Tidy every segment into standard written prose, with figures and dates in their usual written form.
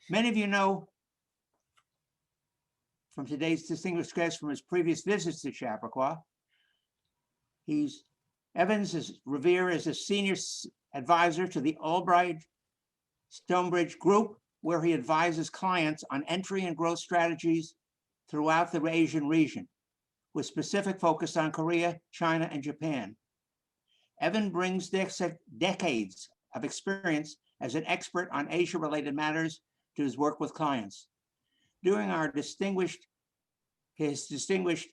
Many of you know from today's distinguished guest from his previous visits to Chappaqua. Revere is a senior advisor to the Albright Stonebridge Group, where he advises clients on entry and growth strategies throughout the Asian region, with specific focus on Korea, China, and Japan. Evan brings decades of experience as an expert on Asia-related matters to his work with clients. During his distinguished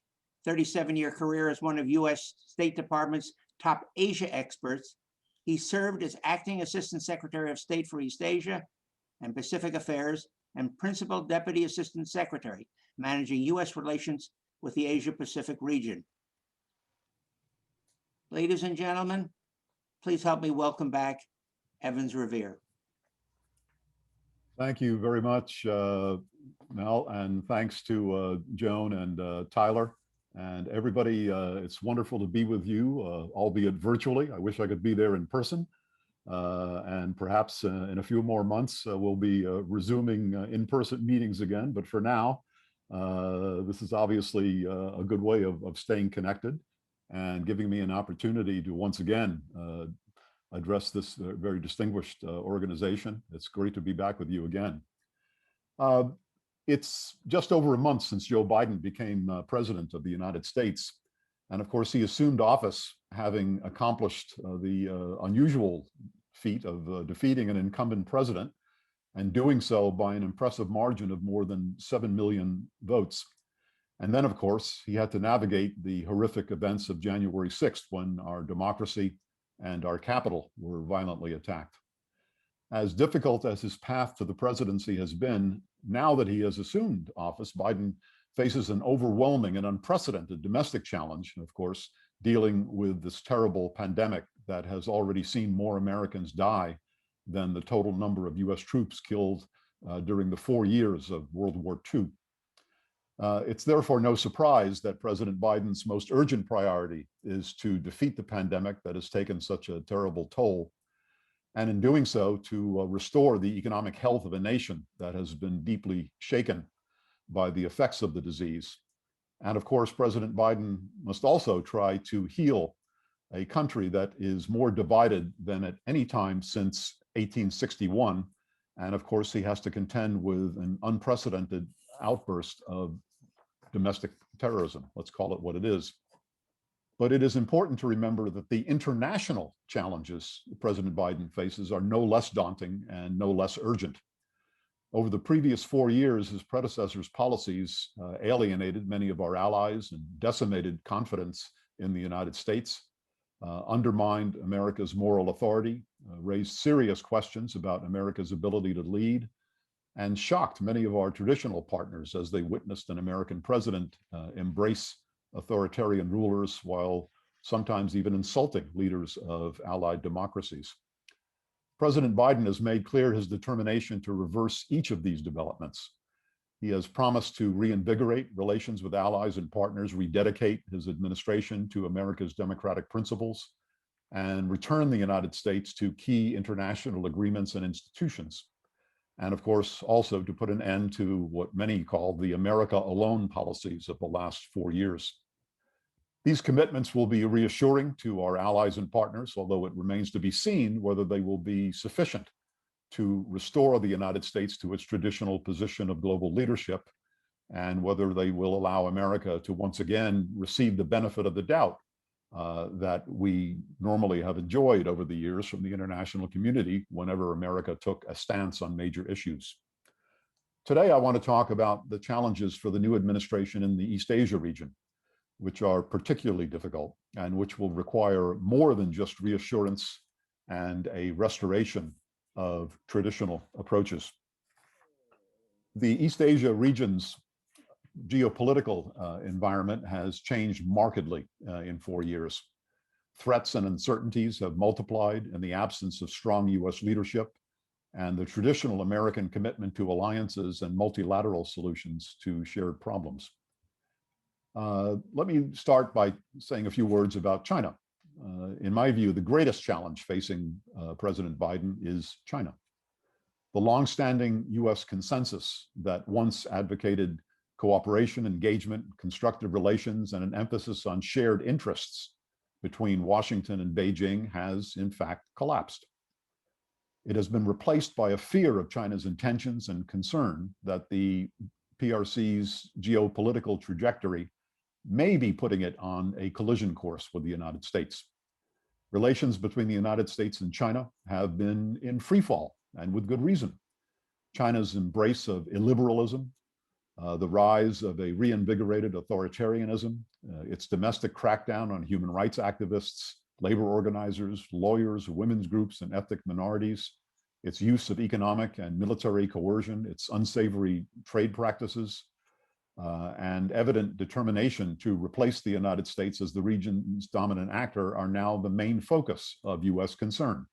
37-year career as one of U.S. State Department's top Asia experts, he served as Acting Assistant Secretary of State for East Asia and Pacific Affairs and Principal Deputy Assistant Secretary, managing U.S. relations with the Asia-Pacific region. Ladies and gentlemen, please help me welcome back Evans Revere. Thank you very much, Mel, and thanks to Joan and Tyler and everybody. It's wonderful to be with you, albeit virtually. I wish I could be there in person. And perhaps in a few more months, we'll be resuming in-person meetings again. But for now, this is obviously a good way of staying connected and giving me an opportunity to once again address this very distinguished organization. It's great to be back with you again. It's just over a month since Joe Biden became president of the United States. And of course, he assumed office having accomplished the unusual feat of defeating an incumbent president and doing so by an impressive margin of more than 7 million votes. And then, of course, he had to navigate the horrific events of January 6th when our democracy and our capital were violently attacked. As difficult as his path to the presidency has been, now that he has assumed office, Biden faces an overwhelming and unprecedented domestic challenge, of course, dealing with this terrible pandemic that has already seen more Americans die than the total number of US troops killed during the 4 years of World War II. It's therefore no surprise that President Biden's most urgent priority is to defeat the pandemic that has taken such a terrible toll, and in doing so, to restore the economic health of a nation that has been deeply shaken by the effects of the disease. And of course, President Biden must also try to heal a country that is more divided than at any time since 1861. And of course, he has to contend with an unprecedented outburst of domestic terrorism. Let's call it what it is. But it is important to remember that the international challenges President Biden faces are no less daunting and no less urgent. Over the previous 4 years, his predecessor's policies alienated many of our allies and decimated confidence in the United States, undermined America's moral authority, raised serious questions about America's ability to lead, and shocked many of our traditional partners as they witnessed an American president embrace authoritarian rulers while sometimes even insulting leaders of allied democracies. President Biden has made clear his determination to reverse each of these developments. He has promised to reinvigorate relations with allies and partners, rededicate his administration to America's democratic principles, and return the United States to key international agreements and institutions. And of course, also to put an end to what many call the America alone policies of the last 4 years. These commitments will be reassuring to our allies and partners, although it remains to be seen whether they will be sufficient to restore the United States to its traditional position of global leadership, and whether they will allow America to once again receive the benefit of the doubt that we normally have enjoyed over the years from the international community whenever America took a stance on major issues. Today, I want to talk about the challenges for the new administration in the East Asia region, which are particularly difficult and which will require more than just reassurance and a restoration of traditional approaches. The East Asia region's geopolitical environment has changed markedly in 4 years. Threats and uncertainties have multiplied in the absence of strong US leadership and the traditional American commitment to alliances and multilateral solutions to shared problems. Let me start by saying a few words about China. In my view, the greatest challenge facing President Biden is China. The longstanding US consensus that once advocated cooperation, engagement, constructive relations, and an emphasis on shared interests between Washington and Beijing has, in fact, collapsed. It has been replaced by a fear of China's intentions and concern that the PRC's geopolitical trajectory may be putting it on a collision course with the United States. Relations between the United States and China have been in freefall, and with good reason. China's embrace of illiberalism, the rise of a reinvigorated authoritarianism, its domestic crackdown on human rights activists, labor organizers, lawyers, women's groups, and ethnic minorities, its use of economic and military coercion, its unsavory trade practices, and evident determination to replace the United States as the region's dominant actor are now the main focus of US concern.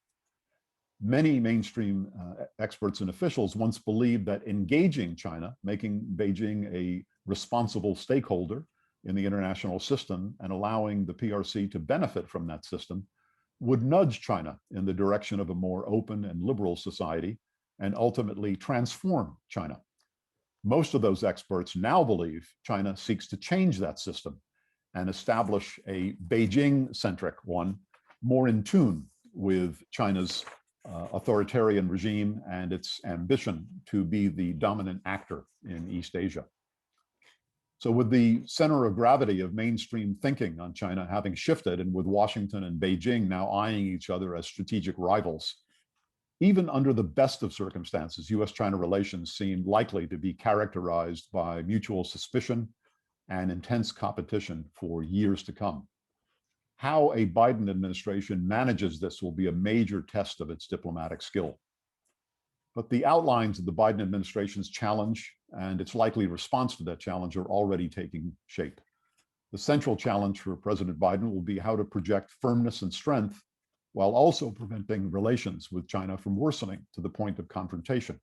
Many mainstream experts and officials once believed that engaging China, making Beijing a responsible stakeholder in the international system and allowing the PRC to benefit from that system, would nudge China in the direction of a more open and liberal society and ultimately transform China. Most of those experts now believe China seeks to change that system and establish a Beijing-centric one, more in tune with China's authoritarian regime and its ambition to be the dominant actor in East Asia. So with the center of gravity of mainstream thinking on China having shifted, and with Washington and Beijing now eyeing each other as strategic rivals, even under the best of circumstances, US-China relations seem likely to be characterized by mutual suspicion and intense competition for years to come. How a Biden administration manages this will be a major test of its diplomatic skill. But the outlines of the Biden administration's challenge and its likely response to that challenge are already taking shape. The central challenge for President Biden will be how to project firmness and strength while also preventing relations with China from worsening to the point of confrontation.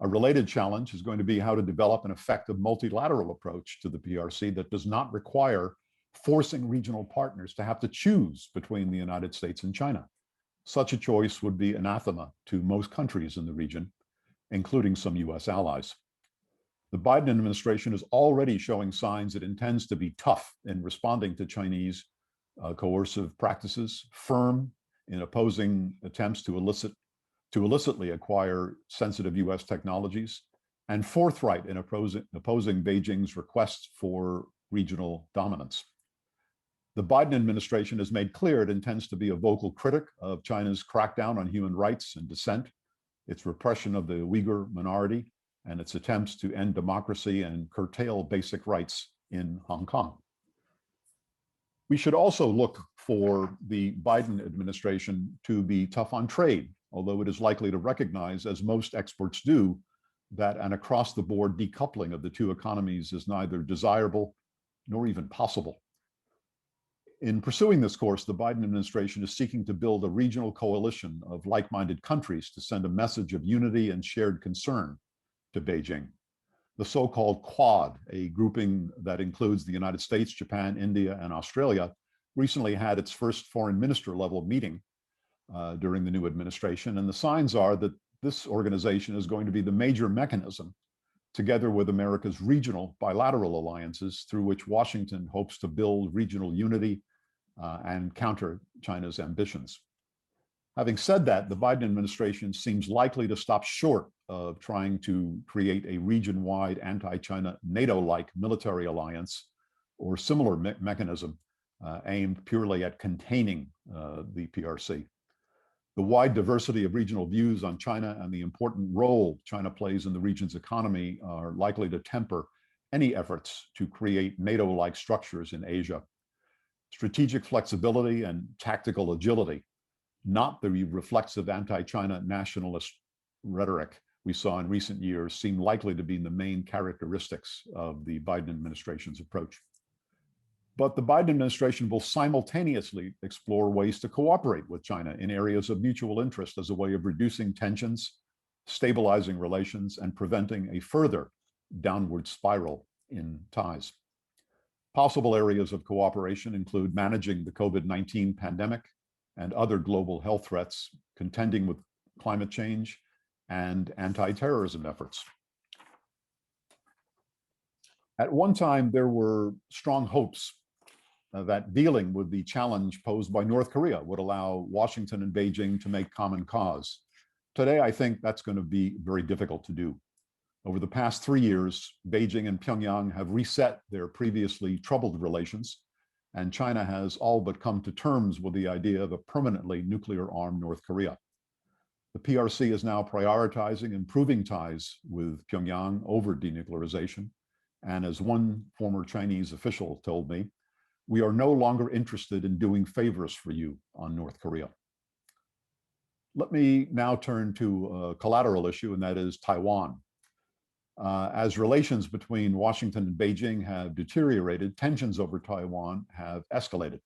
A related challenge is going to be how to develop an effective multilateral approach to the PRC that does not require forcing regional partners to have to choose between the United States and China. Such a choice would be anathema to most countries in the region, including some US allies. The Biden administration is already showing signs it intends to be tough in responding to Chinese coercive practices, firm in opposing attempts to illicitly acquire sensitive US technologies, and forthright in opposing Beijing's requests for regional dominance. The Biden administration has made clear it intends to be a vocal critic of China's crackdown on human rights and dissent, its repression of the Uyghur minority, and its attempts to end democracy and curtail basic rights in Hong Kong. We should also look for the Biden administration to be tough on trade, although it is likely to recognize, as most experts do, that an across-the-board decoupling of the two economies is neither desirable nor even possible. In pursuing this course, the Biden administration is seeking to build a regional coalition of like-minded countries to send a message of unity and shared concern to Beijing. The so-called Quad, a grouping that includes the United States, Japan, India, and Australia, recently had its first foreign minister level meeting during the new administration. And the signs are that this organization is going to be the major mechanism, together with America's regional bilateral alliances, through which Washington hopes to build regional unity and counter China's ambitions. Having said that, the Biden administration seems likely to stop short of trying to create a region-wide anti-China NATO-like military alliance or similar mechanism aimed purely at containing the PRC. The wide diversity of regional views on China and the important role China plays in the region's economy are likely to temper any efforts to create NATO-like structures in Asia. Strategic flexibility and tactical agility, not the reflexive anti-China nationalist rhetoric we saw in recent years, seem likely to be the main characteristics of the Biden administration's approach. But the Biden administration will simultaneously explore ways to cooperate with China in areas of mutual interest as a way of reducing tensions, stabilizing relations, and preventing a further downward spiral in ties. Possible areas of cooperation include managing the COVID-19 pandemic and other global health threats, contending with climate change, and anti-terrorism efforts. At one time, there were strong hopes that dealing with the challenge posed by North Korea would allow Washington and Beijing to make common cause. Today, I think that's going to be very difficult to do. Over the past 3 years, Beijing and Pyongyang have reset their previously troubled relations, and China has all but come to terms with the idea of a permanently nuclear-armed North Korea. The PRC is now prioritizing improving ties with Pyongyang over denuclearization, and as one former Chinese official told me, we are no longer interested in doing favors for you on North Korea. Let me now turn to a collateral issue, and that is Taiwan. As relations between Washington and Beijing have deteriorated, tensions over Taiwan have escalated.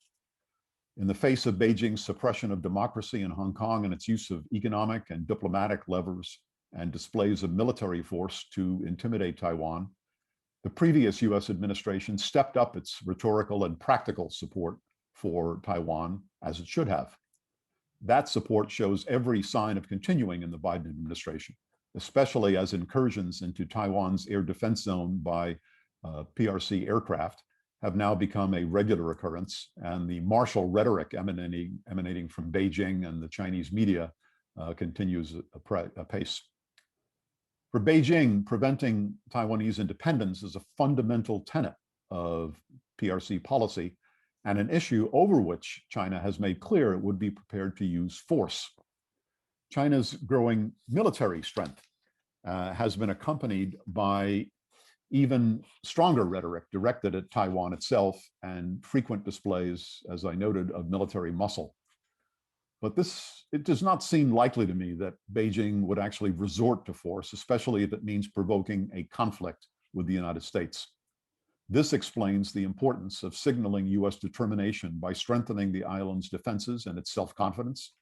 In the face of Beijing's suppression of democracy in Hong Kong and its use of economic and diplomatic levers and displays of military force to intimidate Taiwan, the previous US administration stepped up its rhetorical and practical support for Taiwan, as it should have. That support shows every sign of continuing in the Biden administration, especially as incursions into Taiwan's air defense zone by PRC aircraft have now become a regular occurrence, and the martial rhetoric emanating from Beijing and the Chinese media continues apace. For Beijing, preventing Taiwanese independence is a fundamental tenet of PRC policy and an issue over which China has made clear it would be prepared to use force. China's growing military strength has been accompanied by even stronger rhetoric directed at Taiwan itself and frequent displays, as I noted, of military muscle. But it does not seem likely to me that Beijing would actually resort to force, especially if it means provoking a conflict with the United States. This explains the importance of signaling US determination by strengthening the island's defenses and its self-confidence,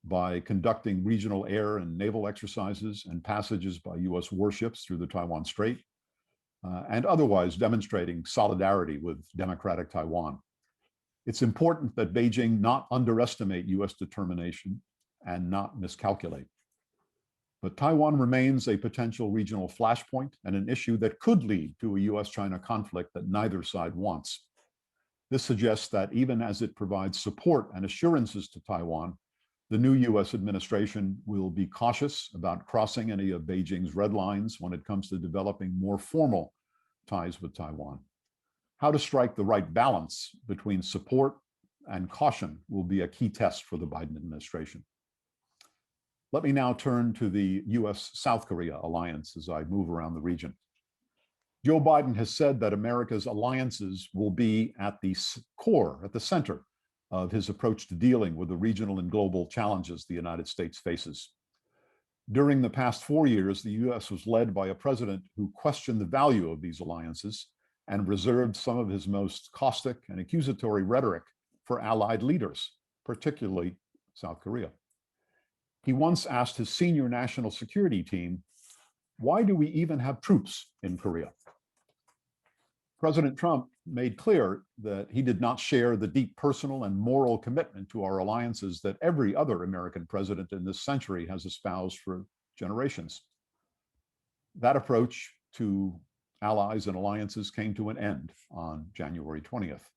by conducting regional air and naval exercises and passages by US warships through the Taiwan Strait, and otherwise demonstrating solidarity with democratic Taiwan. It's important that Beijing not underestimate US determination and not miscalculate. But Taiwan remains a potential regional flashpoint and an issue that could lead to a US-China conflict that neither side wants. This suggests that even as it provides support and assurances to Taiwan, the new US administration will be cautious about crossing any of Beijing's red lines when it comes to developing more formal ties with Taiwan. How to strike the right balance between support and caution will be a key test for the Biden administration. Let me now turn to the US-South Korea alliance as I move around the region. Joe Biden has said that America's alliances will be at the core, at the center of his approach to dealing with the regional and global challenges the United States faces. During the past 4 years, the US was led by a president who questioned the value of these alliances and reserved some of his most caustic and accusatory rhetoric for allied leaders, particularly South Korea. He once asked his senior national security team, "Why do we even have troops in Korea?" President Trump made clear that he did not share the deep personal and moral commitment to our alliances that every other American president in this century has espoused for generations. That approach to allies and alliances came to an end on January 20th.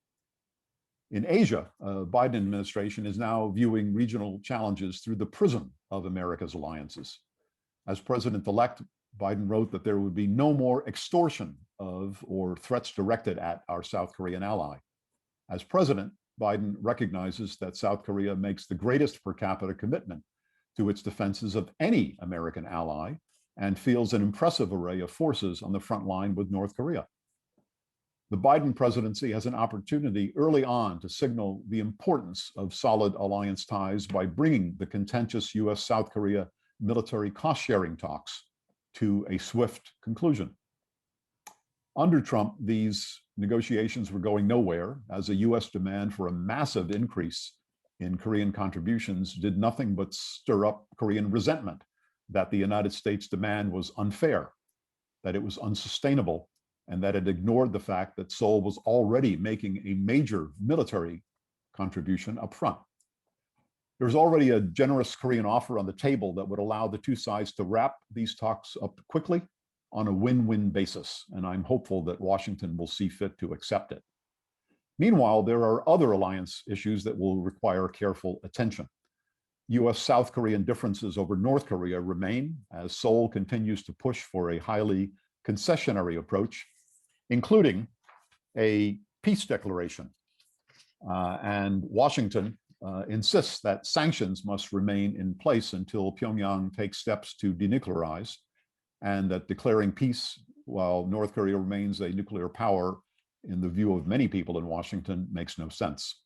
In Asia, the Biden administration is now viewing regional challenges through the prism of America's alliances. As president-elect, Biden wrote that there would be no more extortion of or threats directed at our South Korean ally. As president, Biden recognizes that South Korea makes the greatest per capita commitment to its defenses of any American ally and fields an impressive array of forces on the front line with North Korea. The Biden presidency has an opportunity early on to signal the importance of solid alliance ties by bringing the contentious US-South Korea military cost-sharing talks to a swift conclusion. Under Trump, these negotiations were going nowhere as a US demand for a massive increase in Korean contributions did nothing but stir up Korean resentment that the United States demand was unfair, that it was unsustainable, and that it ignored the fact that Seoul was already making a major military contribution up front. There's already a generous Korean offer on the table that would allow the two sides to wrap these talks up quickly on a win-win basis, and I'm hopeful that Washington will see fit to accept it. Meanwhile, there are other alliance issues that will require careful attention. US-South Korean differences over North Korea remain as Seoul continues to push for a highly concessionary approach, including a peace declaration. And Washington insists that sanctions must remain in place until Pyongyang takes steps to denuclearize, and that declaring peace while North Korea remains a nuclear power, in the view of many people in Washington, makes no sense.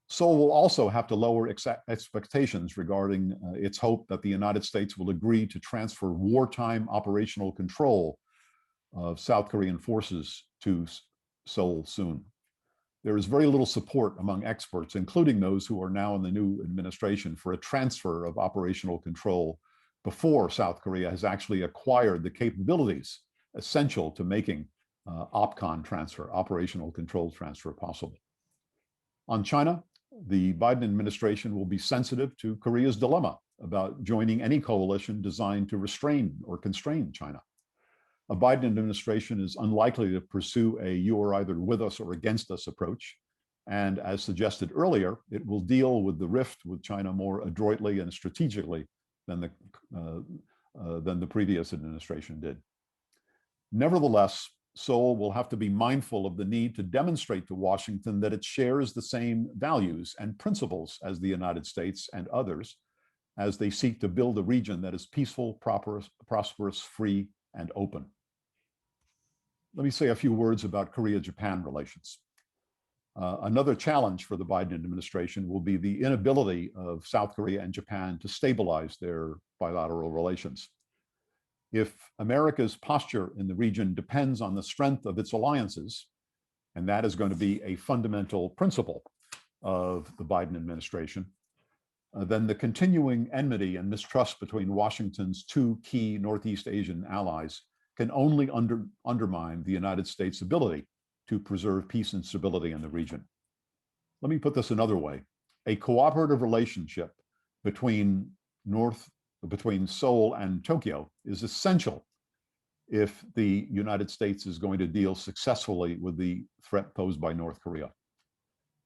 Seoul will also have to lower expectations regarding its hope that the United States will agree to transfer wartime operational control of South Korean forces to Seoul soon. There is very little support among experts, including those who are now in the new administration, for a transfer of operational control before South Korea has actually acquired the capabilities essential to making OPCON transfer, operational control transfer, possible. On China, the Biden administration will be sensitive to Korea's dilemma about joining any coalition designed to restrain or constrain China. A Biden administration is unlikely to pursue a "you are either with us or against us" approach. And as suggested earlier, it will deal with the rift with China more adroitly and strategically than the previous administration did. Nevertheless, Seoul will have to be mindful of the need to demonstrate to Washington that it shares the same values and principles as the United States and others as they seek to build a region that is peaceful, prosperous, free, and open. Let me say a few words about Korea-Japan relations. Another challenge for the Biden administration will be the inability of South Korea and Japan to stabilize their bilateral relations. If America's posture in the region depends on the strength of its alliances, and that is going to be a fundamental principle of the Biden administration, then the continuing enmity and mistrust between Washington's two key Northeast Asian allies can only undermine the United States' ability to preserve peace and stability in the region. Let me put this another way. A cooperative relationship between Seoul and Tokyo is essential if the United States is going to deal successfully with the threat posed by North Korea.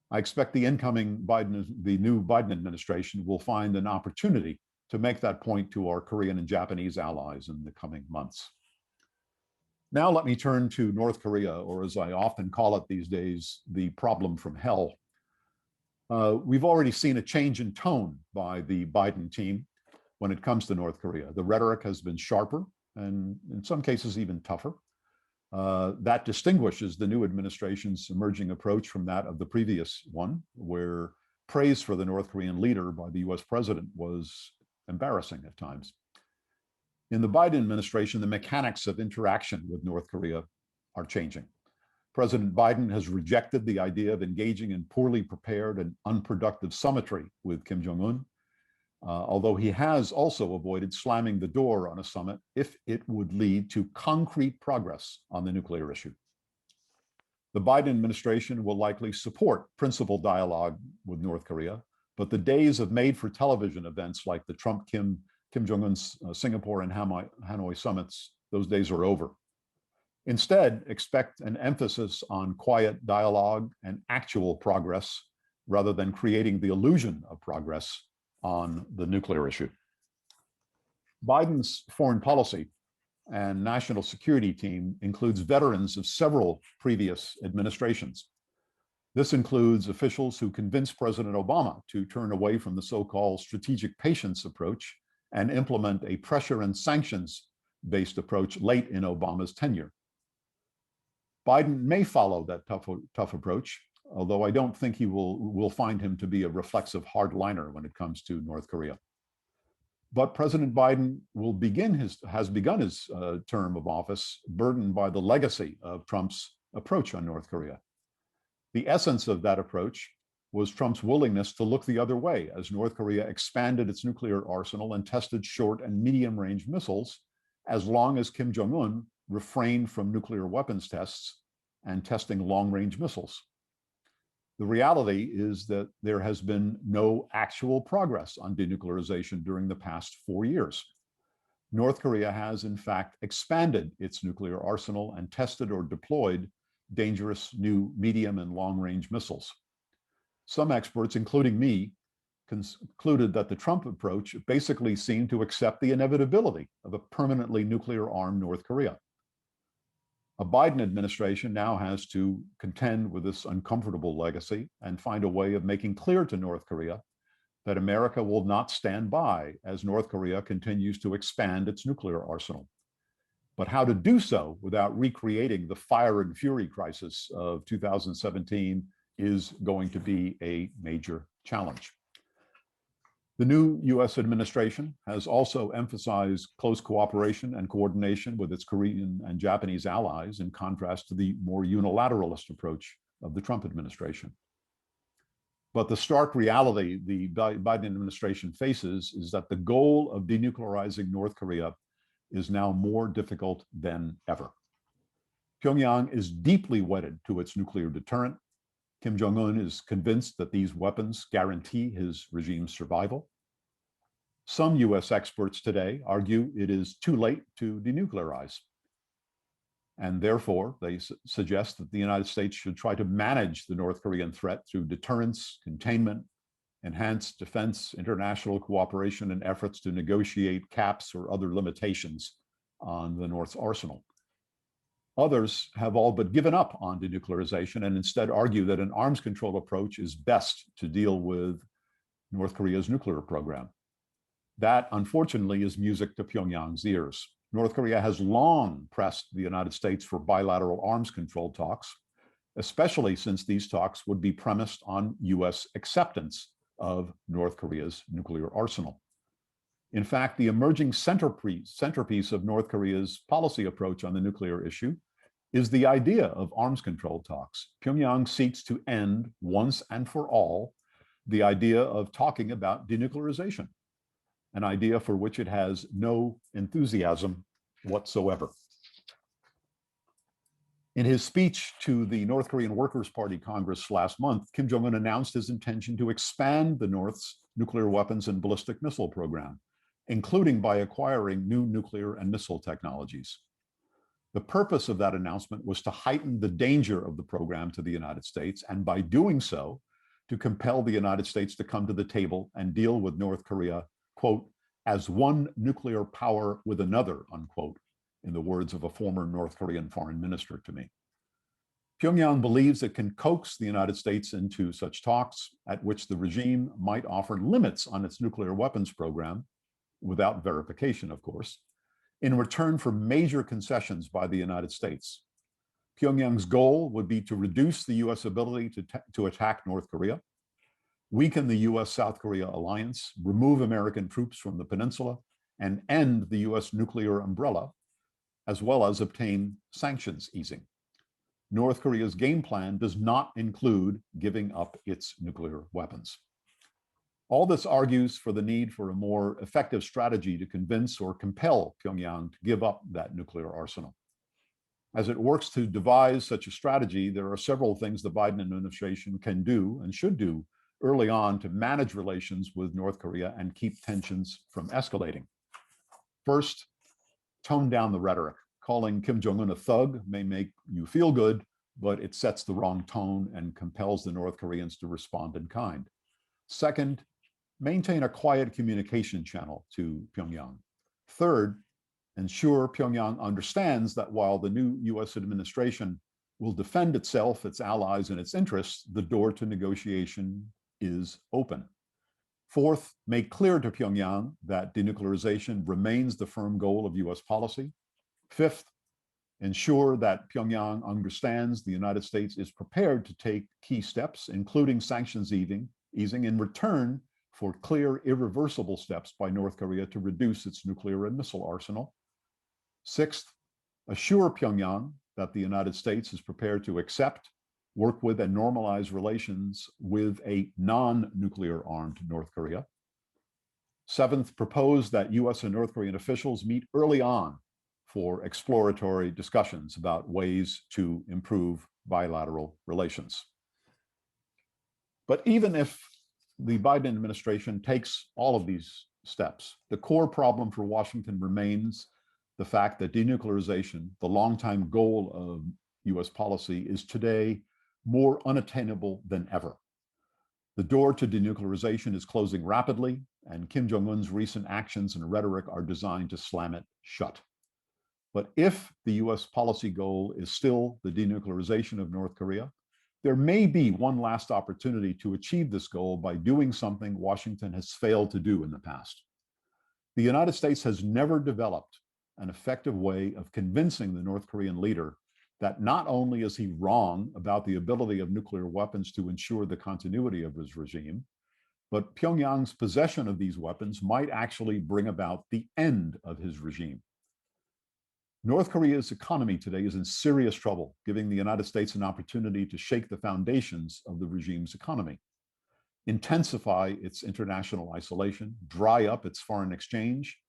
I expect the new Biden administration will find an opportunity to make that point to our Korean and Japanese allies in the coming months. Now let me turn to North Korea, or as I often call it these days, the problem from hell. We've already seen a change in tone by the Biden team when it comes to North Korea. The rhetoric has been sharper and in some cases even tougher. That distinguishes the new administration's emerging approach from that of the previous one, where praise for the North Korean leader by the US president was embarrassing at times. In the Biden administration, the mechanics of interaction with North Korea are changing. President Biden has rejected the idea of engaging in poorly prepared and unproductive summitry with Kim Jong-un, although he has also avoided slamming the door on a summit if it would lead to concrete progress on the nuclear issue. The Biden administration will likely support principled dialogue with North Korea, but the days of made-for-television events like the Trump-Kim Jong-un's Singapore and Hanoi summits, those days are over. Instead, expect an emphasis on quiet dialogue and actual progress rather than creating the illusion of progress on the nuclear issue. Biden's foreign policy and national security team includes veterans of several previous administrations. This includes officials who convinced President Obama to turn away from the so-called strategic patience approach and implement a pressure and sanctions-based approach late in Obama's tenure. Biden may follow that tough approach, although I don't think we'll find him to be a reflexive hardliner when it comes to North Korea. But President Biden has begun his term of office burdened by the legacy of Trump's approach on North Korea. The essence of that approach was Trump's willingness to look the other way as North Korea expanded its nuclear arsenal and tested short and medium-range missiles, as long as Kim Jong-un refrained from nuclear weapons tests and testing long-range missiles. The reality is that there has been no actual progress on denuclearization during the past 4 years. North Korea has, in fact, expanded its nuclear arsenal and tested or deployed dangerous new medium and long-range missiles. Some experts, including me, concluded that the Trump approach basically seemed to accept the inevitability of a permanently nuclear-armed North Korea. A Biden administration now has to contend with this uncomfortable legacy and find a way of making clear to North Korea that America will not stand by as North Korea continues to expand its nuclear arsenal. But how to do so without recreating the fire and fury crisis of 2017 is going to be a major challenge. The new US administration has also emphasized close cooperation and coordination with its Korean and Japanese allies, in contrast to the more unilateralist approach of the Trump administration. But the stark reality the Biden administration faces is that the goal of denuclearizing North Korea is now more difficult than ever. Pyongyang is deeply wedded to its nuclear deterrent. Kim Jong-un is convinced that these weapons guarantee his regime's survival. Some US experts today argue it is too late to denuclearize. And therefore, they suggest that the United States should try to manage the North Korean threat through deterrence, containment, enhanced defense, international cooperation, and efforts to negotiate caps or other limitations on the North's arsenal. Others have all but given up on denuclearization and instead argue that an arms control approach is best to deal with North Korea's nuclear program. That, unfortunately, is music to Pyongyang's ears. North Korea has long pressed the United States for bilateral arms control talks, especially since these talks would be premised on US acceptance of North Korea's nuclear arsenal. In fact, the emerging centerpiece of North Korea's policy approach on the nuclear issue is the idea of arms control talks. Pyongyang seeks to end once and for all the idea of talking about denuclearization, an idea for which it has no enthusiasm whatsoever. In his speech to the North Korean Workers' Party Congress last month, Kim Jong-un announced his intention to expand the North's nuclear weapons and ballistic missile program, including by acquiring new nuclear and missile technologies. The purpose of that announcement was to heighten the danger of the program to the United States, and by doing so, to compel the United States to come to the table and deal with North Korea, quote, as one nuclear power with another, unquote, in the words of a former North Korean foreign minister to me. Pyongyang believes it can coax the United States into such talks at which the regime might offer limits on its nuclear weapons program, without verification, of course, in return for major concessions by the United States. Pyongyang's goal would be to reduce the US ability to attack North Korea, weaken the US-South Korea alliance, remove American troops from the peninsula, and end the US nuclear umbrella, as well as obtain sanctions easing. North Korea's game plan does not include giving up its nuclear weapons. All this argues for the need for a more effective strategy to convince or compel Pyongyang to give up that nuclear arsenal. As it works to devise such a strategy, there are several things the Biden administration can do and should do early on to manage relations with North Korea and keep tensions from escalating. First, tone down the rhetoric. Calling Kim Jong-un a thug may make you feel good, but it sets the wrong tone and compels the North Koreans to respond in kind. Second, maintain a quiet communication channel to Pyongyang. Third, ensure Pyongyang understands that while the new US administration will defend itself, its allies, and its interests, the door to negotiation is open. Fourth, make clear to Pyongyang that denuclearization remains the firm goal of US policy. Fifth, ensure that Pyongyang understands the United States is prepared to take key steps, including sanctions easing in return for clear, irreversible steps by North Korea to reduce its nuclear and missile arsenal. Sixth, assure Pyongyang that the United States is prepared to accept, work with, and normalize relations with a non-nuclear armed North Korea. Seventh, propose that US and North Korean officials meet early on for exploratory discussions about ways to improve bilateral relations. But even if the Biden administration takes all of these steps, the core problem for Washington remains the fact that denuclearization, the longtime goal of US policy, is today more unattainable than ever. The door to denuclearization is closing rapidly, and Kim Jong-un's recent actions and rhetoric are designed to slam it shut. But if the US policy goal is still the denuclearization of North Korea, there may be one last opportunity to achieve this goal by doing something Washington has failed to do in the past. The United States has never developed an effective way of convincing the North Korean leader that not only is he wrong about the ability of nuclear weapons to ensure the continuity of his regime, but Pyongyang's possession of these weapons might actually bring about the end of his regime. North Korea's economy today is in serious trouble, giving the United States an opportunity to shake the foundations of the regime's economy, intensify its international isolation, dry up its foreign exchange,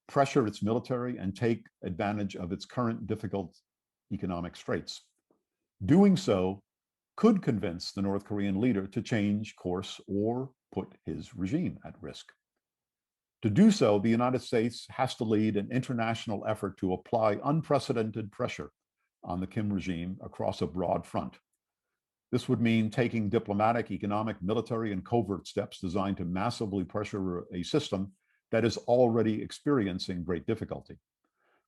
pressure its military, and take advantage of its current difficult economic straits. Doing so could convince the North Korean leader to change course or put his regime at risk. To do so, the United States has to lead an international effort to apply unprecedented pressure on the Kim regime across a broad front. This would mean taking diplomatic, economic, military, and covert steps designed to massively pressure a system that is already experiencing great difficulty.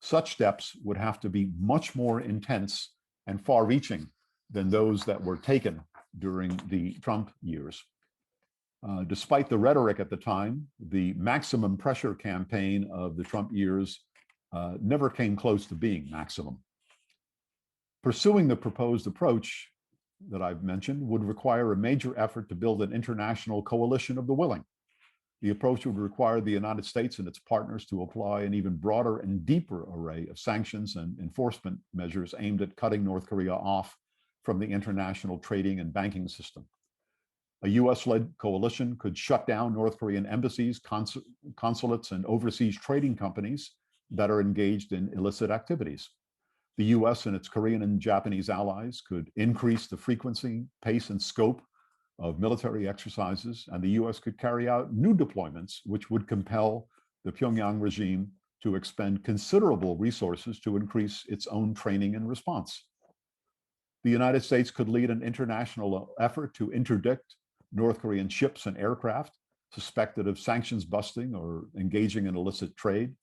Such steps would have to be much more intense and far-reaching than those that were taken during the Trump years. Despite the rhetoric at the time, the maximum pressure campaign of the Trump years never came close to being maximum. Pursuing the proposed approach that I've mentioned would require a major effort to build an international coalition of the willing. The approach would require the United States and its partners to apply an even broader and deeper array of sanctions and enforcement measures aimed at cutting North Korea off from the international trading and banking system. A US-led coalition could shut down North Korean embassies, consulates, and overseas trading companies that are engaged in illicit activities. The US and its Korean and Japanese allies could increase the frequency, pace, and scope of military exercises, and the US could carry out new deployments, which would compel the Pyongyang regime to expend considerable resources to increase its own training and response. The United States could lead an international effort to interdict North Korean ships and aircraft suspected of sanctions busting or engaging in illicit trade.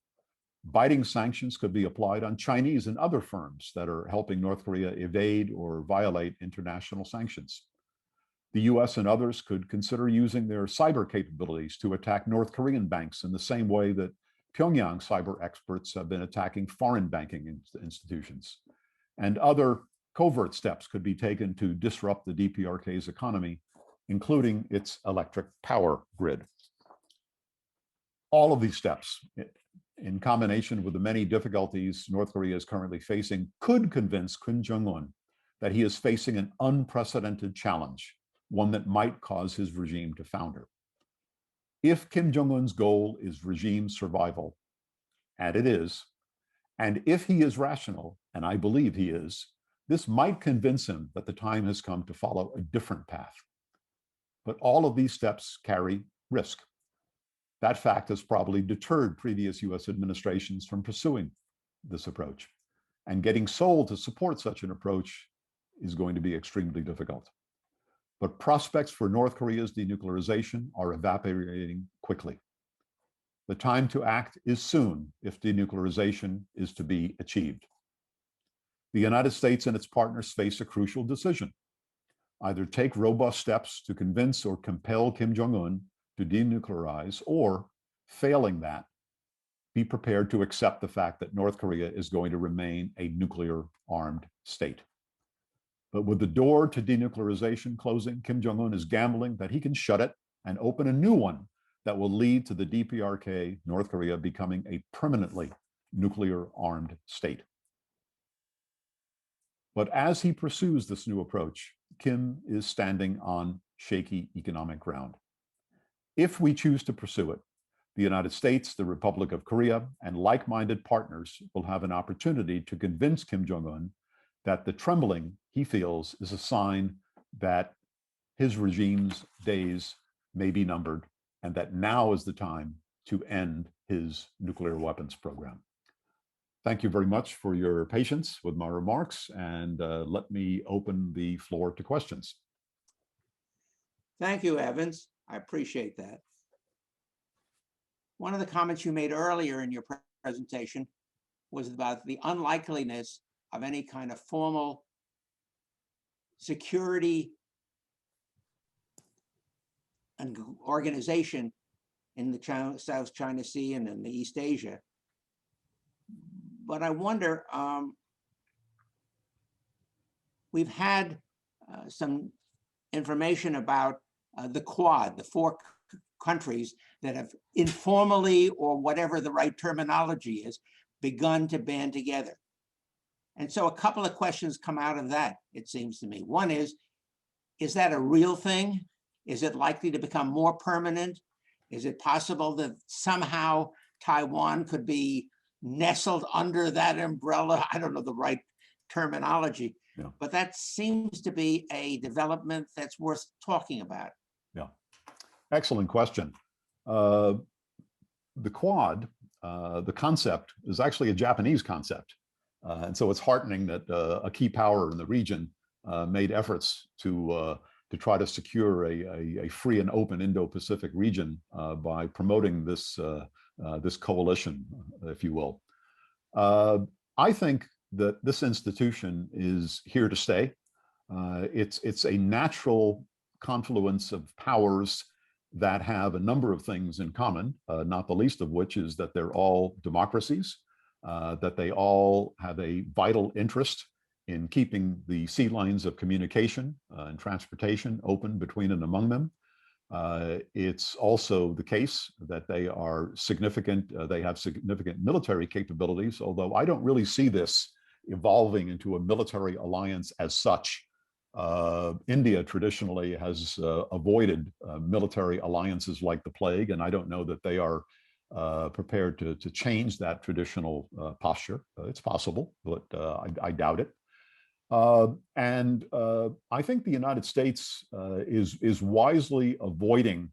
Biting sanctions could be applied on Chinese and other firms that are helping North Korea evade or violate international sanctions. The US and others could consider using their cyber capabilities to attack North Korean banks in the same way that Pyongyang cyber experts have been attacking foreign banking institutions. And other covert steps could be taken to disrupt the DPRK's economy, including its electric power grid. All of these steps, in combination with the many difficulties North Korea is currently facing, could convince Kim Jong-un that he is facing an unprecedented challenge, one that might cause his regime to founder. If Kim Jong-un's goal is regime survival, and it is, and if he is rational, and I believe he is, this might convince him that the time has come to follow a different path. But all of these steps carry risk. That fact has probably deterred previous US administrations from pursuing this approach. And getting Seoul to support such an approach is going to be extremely difficult. But prospects for North Korea's denuclearization are evaporating quickly. The time to act is soon if denuclearization is to be achieved. The United States and its partners face a crucial decision. Either take robust steps to convince or compel Kim Jong-un to denuclearize, or, failing that, be prepared to accept the fact that North Korea is going to remain a nuclear-armed state. But with the door to denuclearization closing, Kim Jong-un is gambling that he can shut it and open a new one that will lead to the DPRK, North Korea, becoming a permanently nuclear-armed state. But as he pursues this new approach, Kim is standing on shaky economic ground. If we choose to pursue it, the United States, the Republic of Korea, and like-minded partners will have an opportunity to convince Kim Jong-un that the trembling he feels is a sign that his regime's days may be numbered, and that now is the time to end his nuclear weapons program. Thank you very much for your patience with my remarks, and let me open the floor to questions. Thank you, Evans. I appreciate that. One of the comments you made earlier in your presentation was about the unlikeliness of any kind of formal security and organization in the South China Sea and in the East Asia. But I wonder, we've had some information about the Quad, the four countries that have informally, or whatever the right terminology is, begun to band together. And so a couple of questions come out of that, it seems to me. One is that a real thing? Is it likely to become more permanent? Is it possible that somehow Taiwan could be nestled under that umbrella? I don't know the right terminology, but that seems to be a development that's worth talking about. Yeah, excellent question. The Quad, the concept is actually a Japanese concept. And so it's heartening that a key power in the region made efforts to try to secure a free and open Indo-Pacific region by promoting this coalition, if you will. I think that this institution is here to stay. It's a natural confluence of powers that have a number of things in common, not the least of which is that they're all democracies, that they all have a vital interest in keeping the sea lanes of communication and transportation open between and among them. It's also the case that they are significant, they have significant military capabilities, although I don't really see this evolving into a military alliance as such. India traditionally has avoided military alliances like the plague, and I don't know that they are prepared to change that traditional posture. It's possible, but I doubt it. And I think the United States is wisely avoiding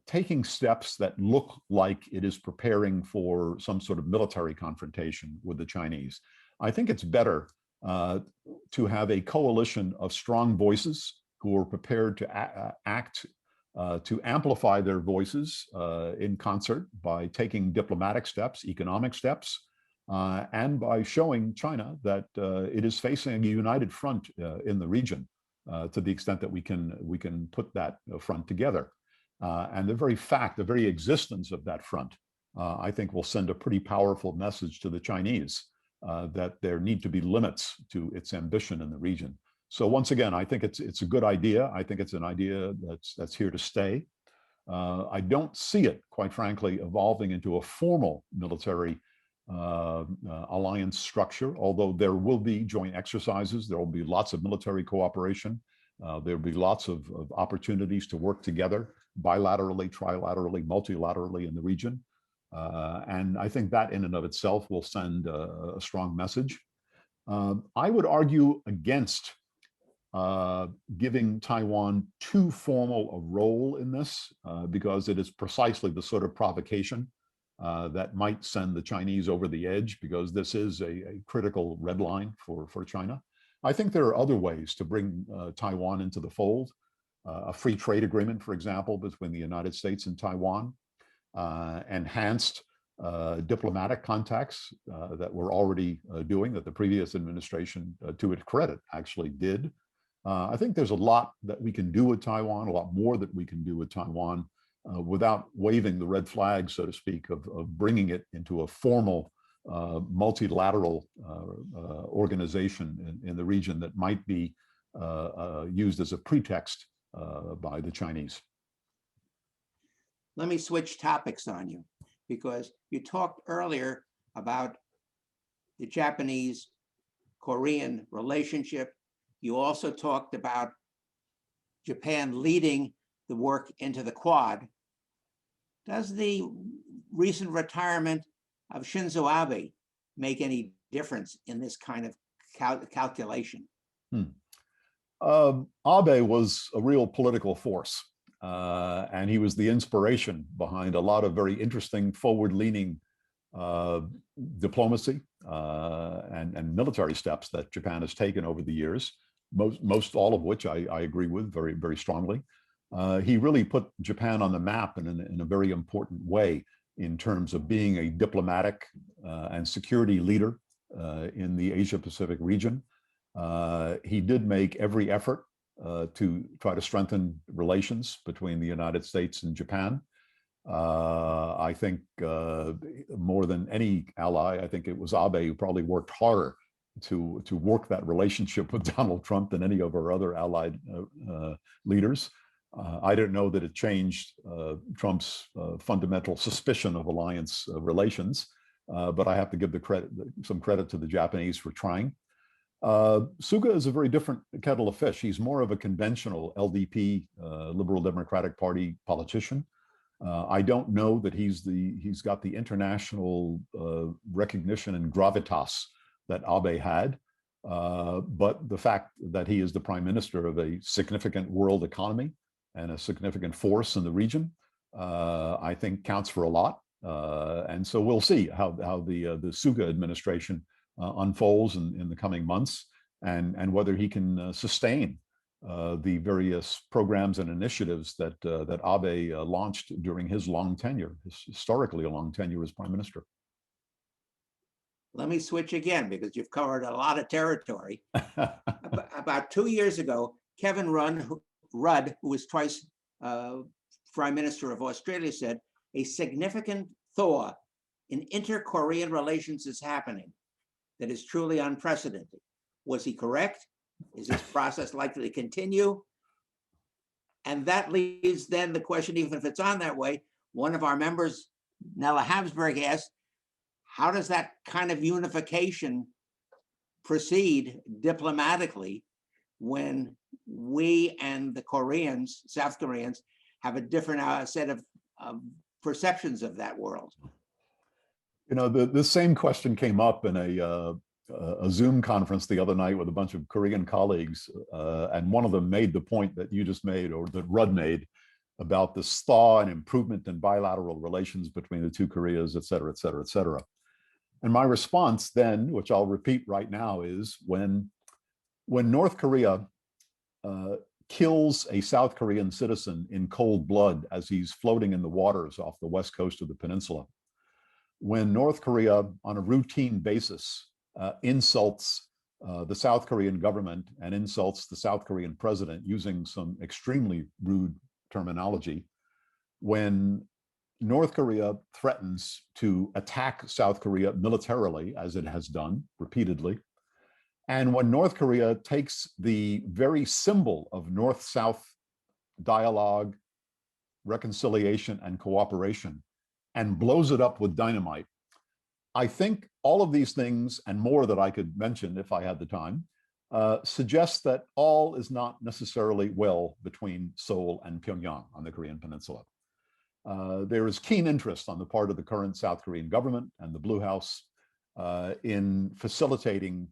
taking steps that look like it is preparing for some sort of military confrontation with the Chinese. I think it's better to have a coalition of strong voices who are prepared to act to amplify their voices in concert by taking diplomatic steps, economic steps, and by showing China that it is facing a united front in the region to the extent that we can put that front together. And the very fact, the very existence of that front, I think will send a pretty powerful message to the Chinese that there need to be limits to its ambition in the region. So once again, I think it's a good idea. I think it's an idea that's here to stay. I don't see it, quite frankly, evolving into a formal military alliance structure, although there will be joint exercises. There will be lots of military cooperation. There will be lots of opportunities to work together bilaterally, trilaterally, multilaterally in the region. And I think that in and of itself will send a strong message. I would argue against giving Taiwan too formal a role in this because it is precisely the sort of provocation that might send the Chinese over the edge, because this is a critical red line for China. I think there are other ways to bring Taiwan into the fold. A free trade agreement, for example, between the United States and Taiwan, enhanced diplomatic contacts that we're already doing, that the previous administration, to its credit, actually did. I think there's a lot that we can do with Taiwan, a lot more that we can do with Taiwan without waving the red flag, so to speak, of bringing it into a formal multilateral organization in the region that might be used as a pretext by the Chinese. Let me switch topics on you, because you talked earlier about the Japanese-Korean relationship. You also talked about Japan leading the work into the Quad. Does the recent retirement of Shinzo Abe make any difference in this kind of calculation? Abe was a real political force, and he was the inspiration behind a lot of very interesting, forward-leaning diplomacy and military steps that Japan has taken over the years, most all of which I agree with very, very strongly. He really put Japan on the map in a very important way in terms of being a diplomatic and security leader in the Asia-Pacific region. He did make every effort to try to strengthen relations between the United States and Japan. I think more than any ally, I think it was Abe who probably worked harder to work that relationship with Donald Trump than any of our other allied leaders. I don't know that it changed Trump's fundamental suspicion of alliance relations, but I have to give some credit to the Japanese for trying. Suga is a very different kettle of fish. He's more of a conventional LDP, Liberal Democratic Party politician. I don't know that he's got the international recognition and gravitas that Abe had, but the fact that he is the prime minister of a significant world economy and a significant force in the region, I think counts for a lot. And so we'll see how the Suga administration unfolds in the coming months, and whether he can sustain the various programs and initiatives that Abe launched during his long tenure, historically a long tenure as prime minister. Let me switch again because you've covered a lot of territory. About 2 years ago, Kevin Rudd, who was twice prime minister of Australia, said a significant thaw in inter-Korean relations is happening that is truly unprecedented. Was he correct? Is this process likely to continue? And that leaves then the question, even if it's on that way, one of our members, Nella Habsburg, asked, how does that kind of unification proceed diplomatically when we and the Koreans, South Koreans, have a different set of perceptions of that world? You know, the same question came up in a Zoom conference the other night with a bunch of Korean colleagues, and one of them made the point that you just made, or that Rudd made, about this thaw and improvement in bilateral relations between the two Koreas, et cetera, et cetera, et cetera. And my response then, which I'll repeat right now, is when North Korea kills a South Korean citizen in cold blood as he's floating in the waters off the west coast of the peninsula, when North Korea on a routine basis insults the South Korean government and insults the South Korean president using some extremely rude terminology, when North Korea threatens to attack South Korea militarily, as it has done repeatedly, and when North Korea takes the very symbol of North-South dialogue, reconciliation, and cooperation and blows it up with dynamite, I think all of these things and more that I could mention if I had the time suggest that all is not necessarily well between Seoul and Pyongyang on the Korean Peninsula. There is keen interest on the part of the current South Korean government and the Blue House in facilitating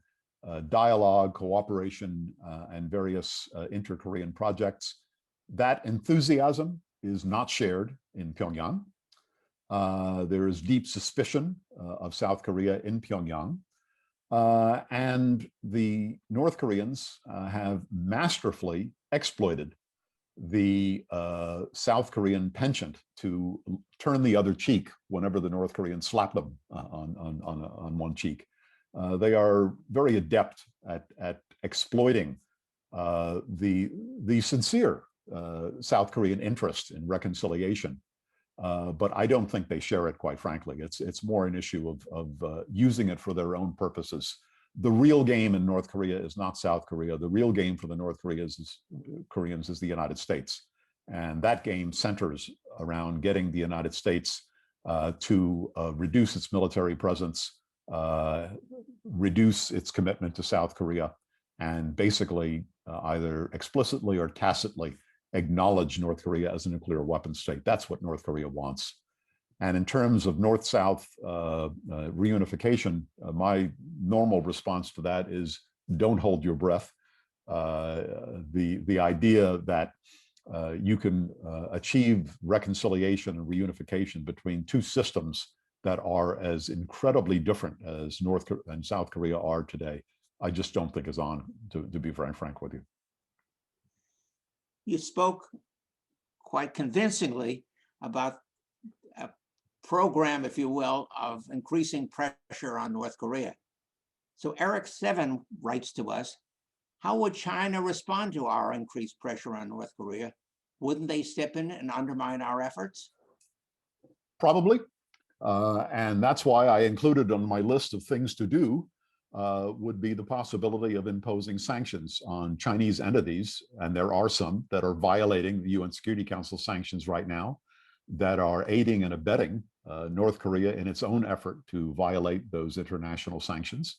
dialogue, cooperation, and various inter-Korean projects. That enthusiasm is not shared in Pyongyang. There is deep suspicion of South Korea in Pyongyang. And the North Koreans have masterfully exploited the South Korean penchant to turn the other cheek whenever the North Koreans slap them on one cheek. They are very adept at exploiting the sincere South Korean interest in reconciliation. But I don't think they share it, quite frankly. It's more an issue of using it for their own purposes. The real game in North Korea is not South Korea. The real game for the North Koreans is the United States. And that game centers around getting the United States to reduce its military presence, reduce its commitment to South Korea, and basically either explicitly or tacitly acknowledge North Korea as a nuclear weapons state. That's what North Korea wants. And in terms of North-South reunification, my normal response to that is don't hold your breath. The idea that you can achieve reconciliation and reunification between two systems that are as incredibly different as North and South Korea are today, I just don't think is on, to be very frank with you. You spoke quite convincingly about a program, if you will, of increasing pressure on North Korea. So Eric 7 writes to us, how would China respond to our increased pressure on North Korea? Wouldn't they step in and undermine our efforts? Probably. And that's why I included on my list of things to do would be the possibility of imposing sanctions on Chinese entities. And there are some that are violating the UN Security Council sanctions right now, that are aiding and abetting North Korea in its own effort to violate those international sanctions.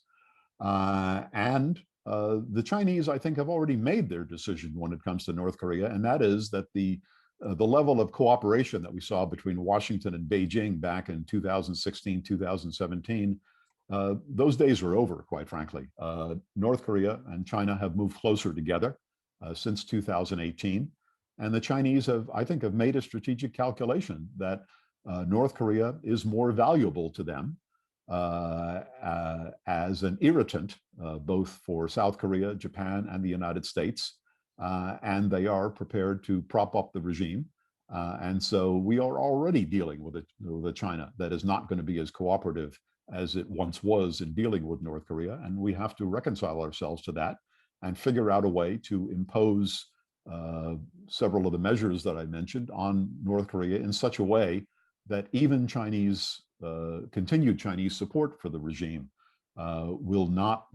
And the Chinese, I think, have already made their decision when it comes to North Korea, and that is that the level of cooperation that we saw between Washington and Beijing back in 2016, 2017, those days are over, quite frankly. North Korea and China have moved closer together since 2018. And the Chinese have, I think, have made a strategic calculation that North Korea is more valuable to them as an irritant, both for South Korea, Japan, and the United States. And they are prepared to prop up the regime. And so we are already dealing with a China that is not going to be as cooperative as it once was in dealing with North Korea. And we have to reconcile ourselves to that and figure out a way to impose several of the measures that I mentioned on North Korea in such a way that even continued Chinese support for the regime will not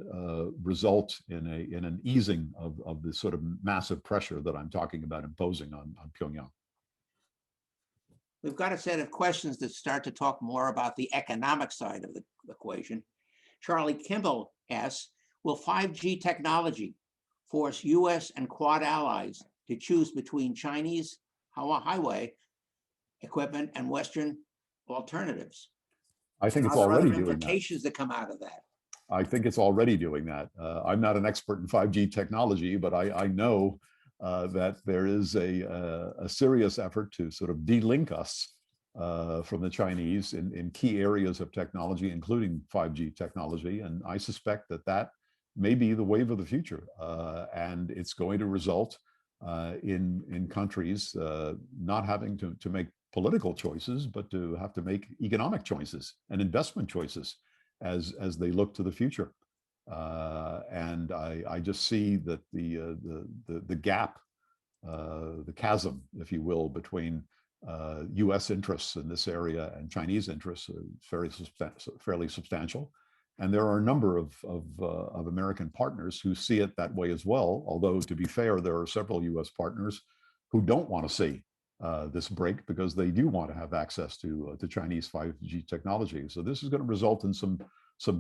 result in an easing of the sort of massive pressure that I'm talking about imposing on Pyongyang. We've got a set of questions that start to talk more about the economic side of the equation. Charlie Kimball asks, will 5G technology force US and Quad allies to choose between Chinese highway equipment and Western alternatives? I think it's already already doing doing that. Implications that come out of that. I think it's already doing that. I'm not an expert in 5G technology, but I know that there is a serious effort to sort of de-link us from the Chinese in key areas of technology, including 5G technology. And I suspect that may be the wave of the future. And it's going to result in countries not having to make political choices, but to have to make economic choices and investment choices as they look to the future. And I just see that the gap, the chasm, if you will, between US interests in this area and Chinese interests is fairly substantial. And there are a number of American partners who see it that way as well. Although, to be fair, there are several US partners who don't want to see this break because they do want to have access to Chinese 5G technology. So this is going to result in some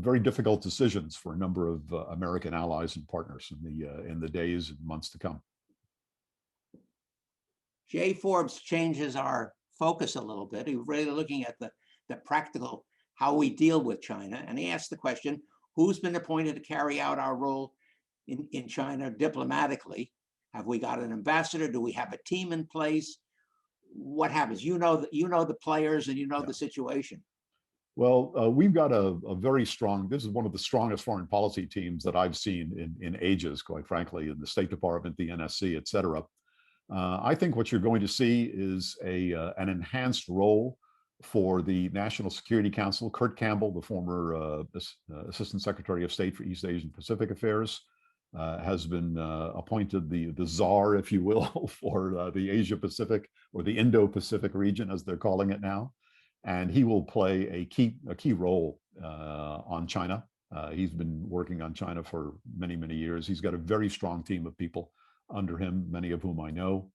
very difficult decisions for a number of American allies and partners in the days and months to come. Jay Forbes changes our focus a little bit. He's really looking at the practical, how we deal with China. And he asked the question, who's been appointed to carry out our role in China diplomatically? Have we got an ambassador? Do we have a team in place? What happens? You know the players and you know the situation. Well, we've got a very strong, this is one of the strongest foreign policy teams that I've seen in ages, quite frankly, in the State Department, the NSC, et cetera. I think what you're going to see is an enhanced role for the National Security Council. Kurt Campbell, the former Assistant Secretary of State for East Asian Pacific Affairs, has been appointed the czar, if you will, for the Asia Pacific or the Indo-Pacific region, as they're calling it now. And he will play a key role on China. He's been working on China for many, many years. He's got a very strong team of people under him, many of whom I know.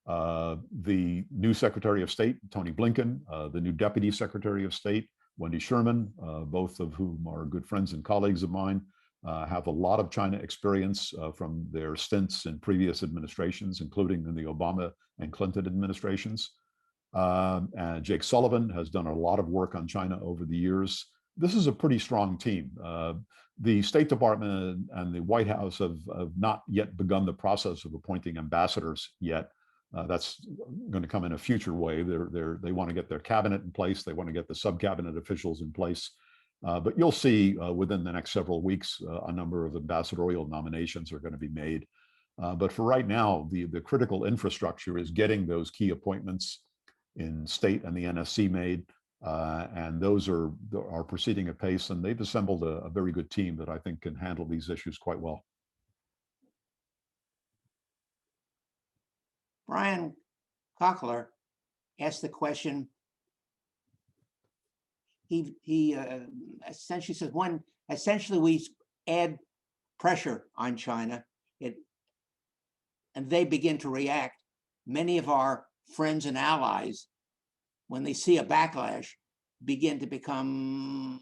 The new Secretary of State, Tony Blinken, the new Deputy Secretary of State, Wendy Sherman, both of whom are good friends and colleagues of mine, have a lot of China experience from their stints in previous administrations, including in the Obama and Clinton administrations. Jake Sullivan has done a lot of work on China over the years. this is a pretty strong team. The State Department and the White House have not yet begun the process of appointing ambassadors yet. That's going to come in a future way. They want to get their cabinet in place. They want to get the sub-cabinet officials in place. But you'll see within the next several weeks, a number of ambassadorial nominations are going to be made. But for right now, the critical infrastructure is getting those key appointments in state and the NSC made. And those are proceeding at pace, and they've assembled a very good team that I think can handle these issues quite well. Brian Kochler asked the question. He essentially says, essentially we add pressure on China, and they begin to react. Many of our friends and allies, when they see a backlash, begin to become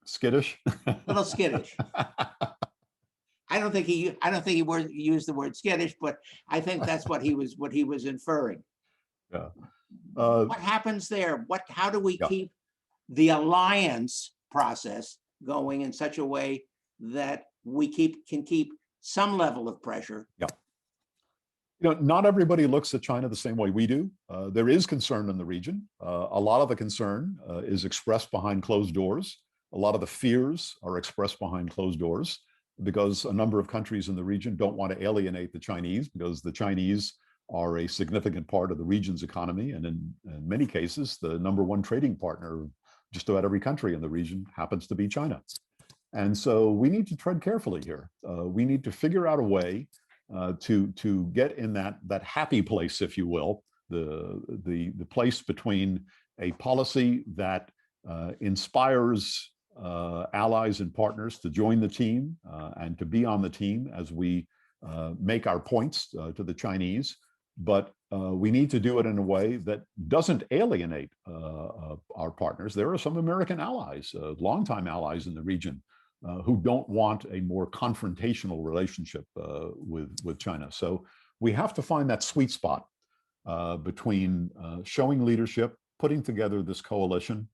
skittish. A little skittish. I don't think he used the word skittish, but I think that's what he was inferring. Yeah. What happens there? How do we keep the alliance process going in such a way that we can keep some level of pressure? Yeah. Not everybody looks at China the same way we do. There is concern in the region. A lot of the concern is expressed behind closed doors. A lot of the fears are expressed behind closed doors because a number of countries in the region don't want to alienate the Chinese, because the Chinese are a significant part of the region's economy. And in many cases, the #1 trading partner of just about every country in the region happens to be China. And so we need to tread carefully here. We need to figure out a way to get in that happy place, if you will, the place between a policy that inspires allies and partners to join the team and to be on the team as we make our points to the Chinese. But we need to do it in a way that doesn't alienate our partners. There are some American allies, longtime allies in the region, who don't want a more confrontational relationship with China. So we have to find that sweet spot between showing leadership, putting together this coalition,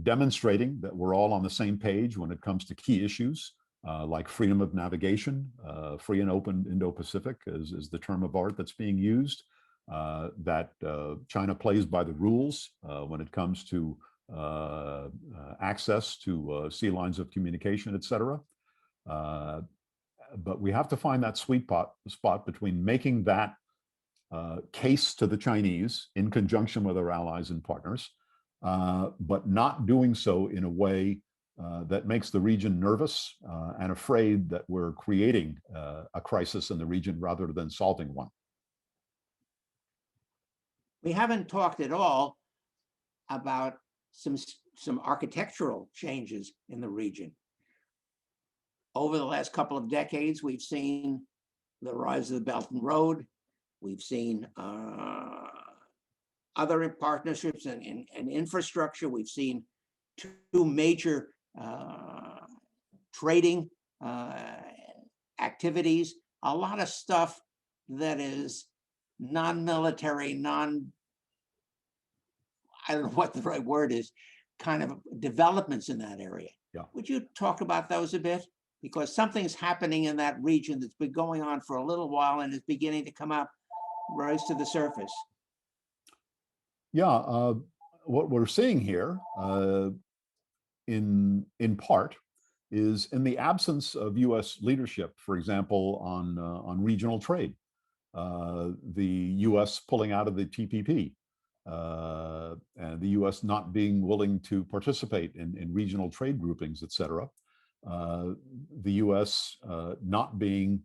demonstrating that we're all on the same page when it comes to key issues like freedom of navigation. Free and open Indo-Pacific is the term of art that's being used, that China plays by the rules when it comes to access to sea lines of communication, et cetera. But we have to find that sweet spot between making that case to the Chinese in conjunction with our allies and partners, but not doing so in a way that makes the region nervous and afraid that we're creating a crisis in the region rather than solving one. We haven't talked at all about some architectural changes in the region. Over the last couple of decades, we've seen the rise of the Belt and Road. We've seen other partnerships and infrastructure. We've seen two major trading activities, a lot of stuff that is non-military, I don't know what the right word is, kind of developments in that area. Yeah. Would you talk about those a bit? Because something's happening in that region that's been going on for a little while and is beginning to come up, rise to the surface. Yeah, what we're seeing here in part is in the absence of US leadership, for example, on regional trade, the US pulling out of the TPP, and the US not being willing to participate in regional trade groupings, et cetera. The US not being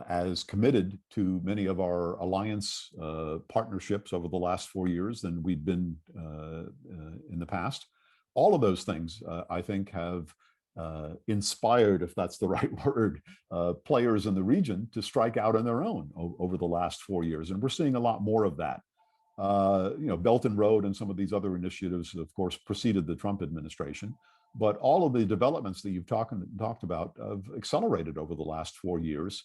as committed to many of our alliance partnerships over the last 4 years than we'd been in the past. All of those things, I think, have inspired, if that's the right word, players in the region to strike out on their own over the last 4 years. And we're seeing a lot more of that. Belt and Road and some of these other initiatives, of course, preceded the Trump administration. But all of the developments that you've talked about have accelerated over the last 4 years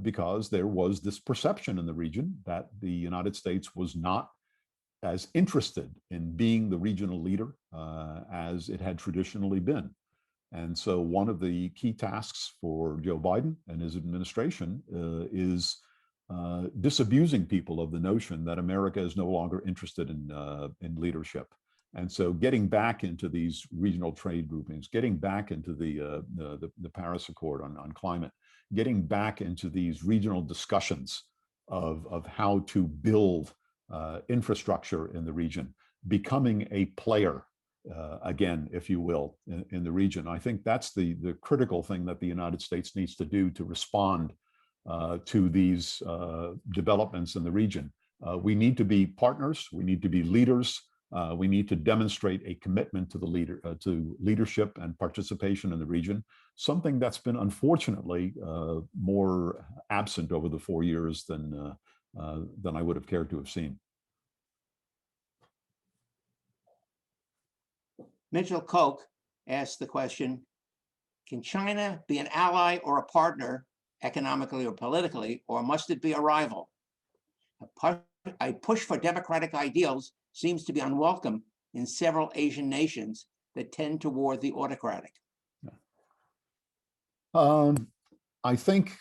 because there was this perception in the region that the United States was not as interested in being the regional leader as it had traditionally been. And so one of the key tasks for Joe Biden and his administration is disabusing people of the notion that America is no longer interested in leadership. And so getting back into these regional trade groupings, getting back into the Paris Accord on climate, getting back into these regional discussions of how to build infrastructure in the region, becoming a player again, if you will, in the region. I think that's the critical thing that the United States needs to do to respond to these developments in the region. We need to be partners. We need to be leaders. We need to demonstrate a commitment to to leadership and participation in the region, something that's been unfortunately more absent over the 4 years than I would have cared to have seen. Mitchell Koch asked the question, can China be an ally or a partner economically or politically, or must it be a rival? A push for democratic ideals seems to be unwelcome in several Asian nations that tend toward the autocratic. I think,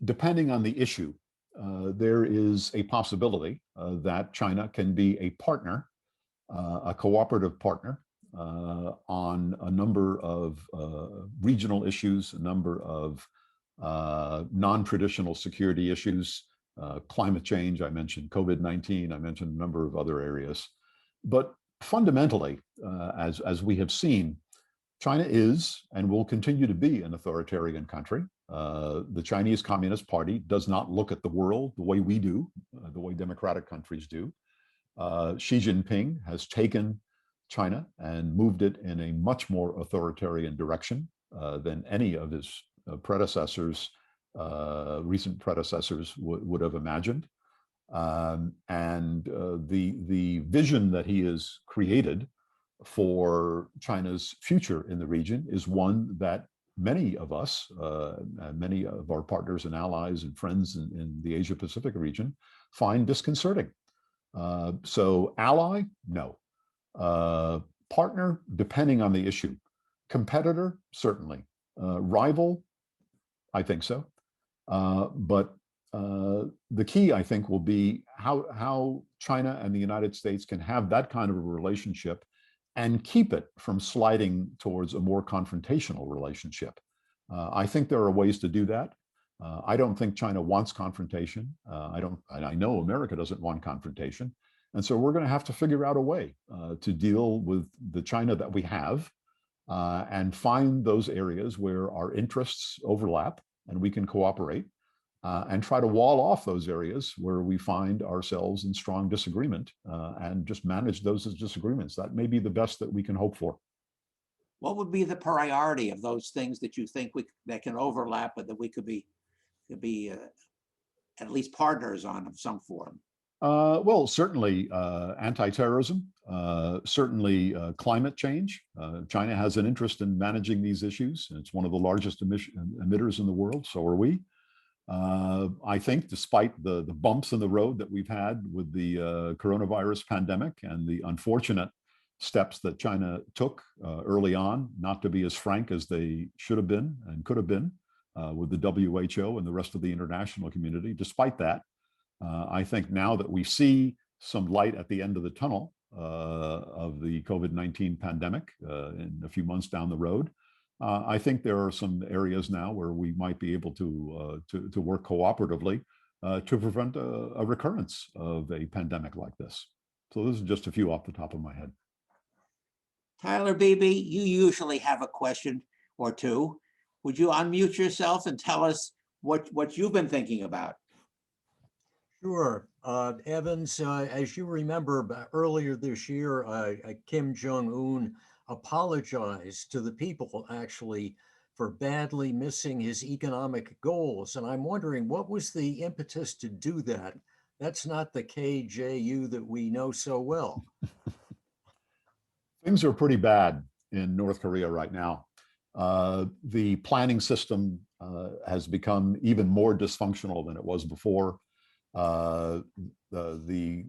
depending on the issue, there is a possibility that China can be a partner, a cooperative partner, on a number of regional issues, a number of non-traditional security issues, climate change, I mentioned COVID-19, I mentioned a number of other areas. But fundamentally, as we have seen, China is and will continue to be an authoritarian country. The Chinese Communist Party does not look at the world the way we do, the way democratic countries do. Xi Jinping has taken China and moved it in a much more authoritarian direction than any of his predecessors, recent predecessors would have imagined. The vision that he has created for China's future in the region is one that many of us, many of our partners and allies and friends in the Asia Pacific region find disconcerting. So ally, no. Partner, depending on the issue. Competitor, certainly. Rival, I think so. But the key, I think, will be how China and the United States can have that kind of a relationship and keep it from sliding towards a more confrontational relationship. I think there are ways to do that. I don't think China wants confrontation. I know America doesn't want confrontation. And so we're going to have to figure out a way to deal with the China that we have and find those areas where our interests overlap and we can cooperate and try to wall off those areas where we find ourselves in strong disagreement and just manage those as disagreements. That may be the best that we can hope for. What would be the priority of those things that you think that can overlap, but that we could be at least partners on of some form? Well, certainly anti-terrorism, certainly climate change. China has an interest in managing these issues. It's one of the largest emitters in the world, so are we. I think despite the bumps in the road that we've had with the coronavirus pandemic and the unfortunate steps that China took early on, not to be as frank as they should have been and could have been with the WHO and the rest of the international community, despite that, I think now that we see some light at the end of the tunnel of the COVID-19 pandemic in a few months down the road, I think there are some areas now where we might be able to work cooperatively to prevent a recurrence of a pandemic like this. So this is just a few off the top of my head. Tyler Beebe, you usually have a question or two. Would you unmute yourself and tell us what you've been thinking about? Sure. Evans, as you remember, earlier this year, Kim Jong-un apologized to the people, actually, for badly missing his economic goals. And I'm wondering, what was the impetus to do that? That's not the KJU that we know so well. Things are pretty bad in North Korea right now. The planning system has become even more dysfunctional than it was before. The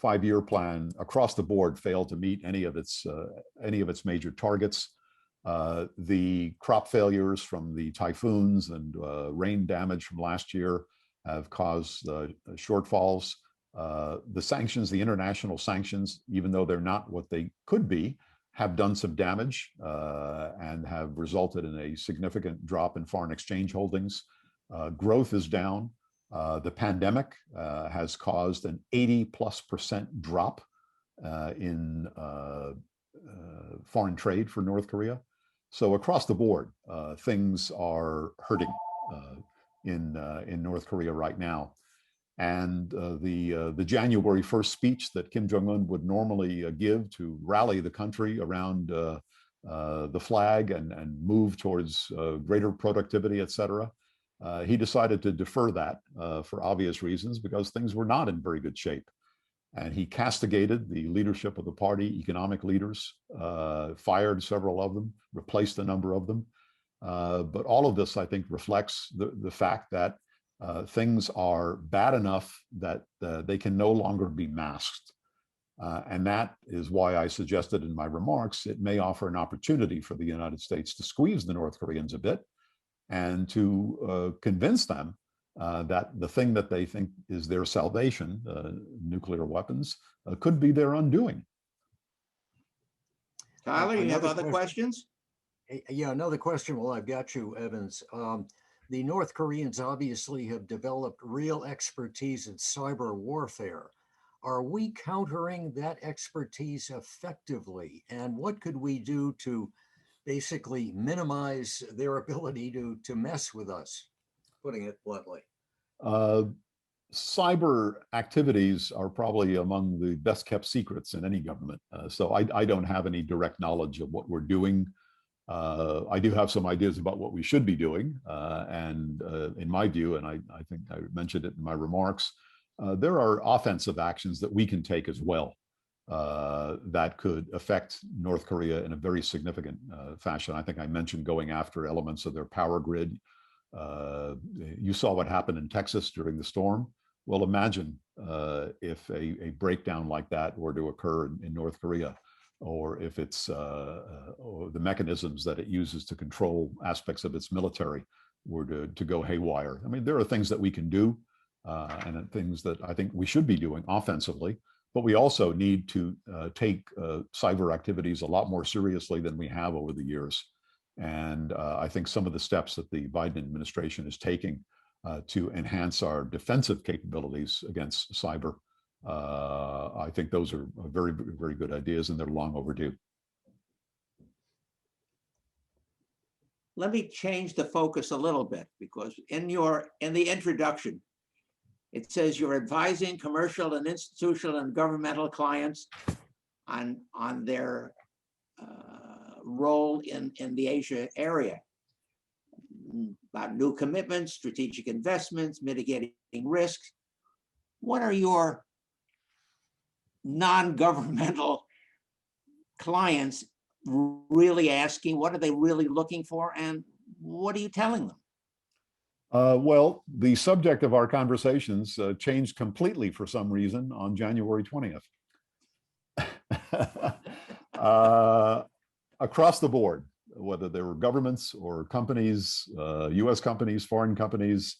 5-year plan across the board failed to meet any of its major targets. The crop failures from the typhoons and rain damage from last year have caused shortfalls. The sanctions, the international sanctions, even though they're not what they could be, have done some damage and have resulted in a significant drop in foreign exchange holdings. Growth is down. The pandemic has caused an 80+% drop in foreign trade for North Korea. So across the board, things are hurting in North Korea right now. And the January 1st speech that Kim Jong-un would normally give to rally the country around the flag and move towards greater productivity, et cetera, he decided to defer that for obvious reasons, because things were not in very good shape. And he castigated the leadership of the party, economic leaders, fired several of them, replaced a number of them. But all of this, I think, reflects the fact that things are bad enough that they can no longer be masked. And that is why I suggested in my remarks, it may offer an opportunity for the United States to squeeze the North Koreans a bit and to convince them that the thing that they think is their salvation, nuclear weapons, could be their undoing. Tyler, you have other questions? Yeah, another question while I've got you, Evans. The North Koreans obviously have developed real expertise in cyber warfare. Are we countering that expertise effectively? And what could we do to basically minimize their ability to mess with us, putting it bluntly? Cyber activities are probably among the best kept secrets in any government. So I don't have any direct knowledge of what we're doing. I do have some ideas about what we should be doing. And in my view, and I think I mentioned it in my remarks, there are offensive actions that we can take as well that could affect North Korea in a very significant fashion. I think I mentioned going after elements of their power grid. You saw what happened in Texas during the storm. Well, imagine if a breakdown like that were to occur in North Korea, or if it's or the mechanisms that it uses to control aspects of its military were to go haywire. I mean, there are things that we can do and things that I think we should be doing offensively, but we also need to take cyber activities a lot more seriously than we have over the years. And I think some of the steps that the Biden administration is taking to enhance our defensive capabilities against cyber, I think those are very, very good ideas, and they're long overdue. Let me change the focus a little bit, because in the introduction, it says you're advising commercial and institutional and governmental clients on their role in the Asia area, about new commitments, strategic investments, mitigating risks. What are your non-governmental clients really asking? What are they really looking for? And what are you telling them? Well, the subject of our conversations changed completely for some reason on January 20th. Across the board, whether they were governments or companies, US companies, foreign companies,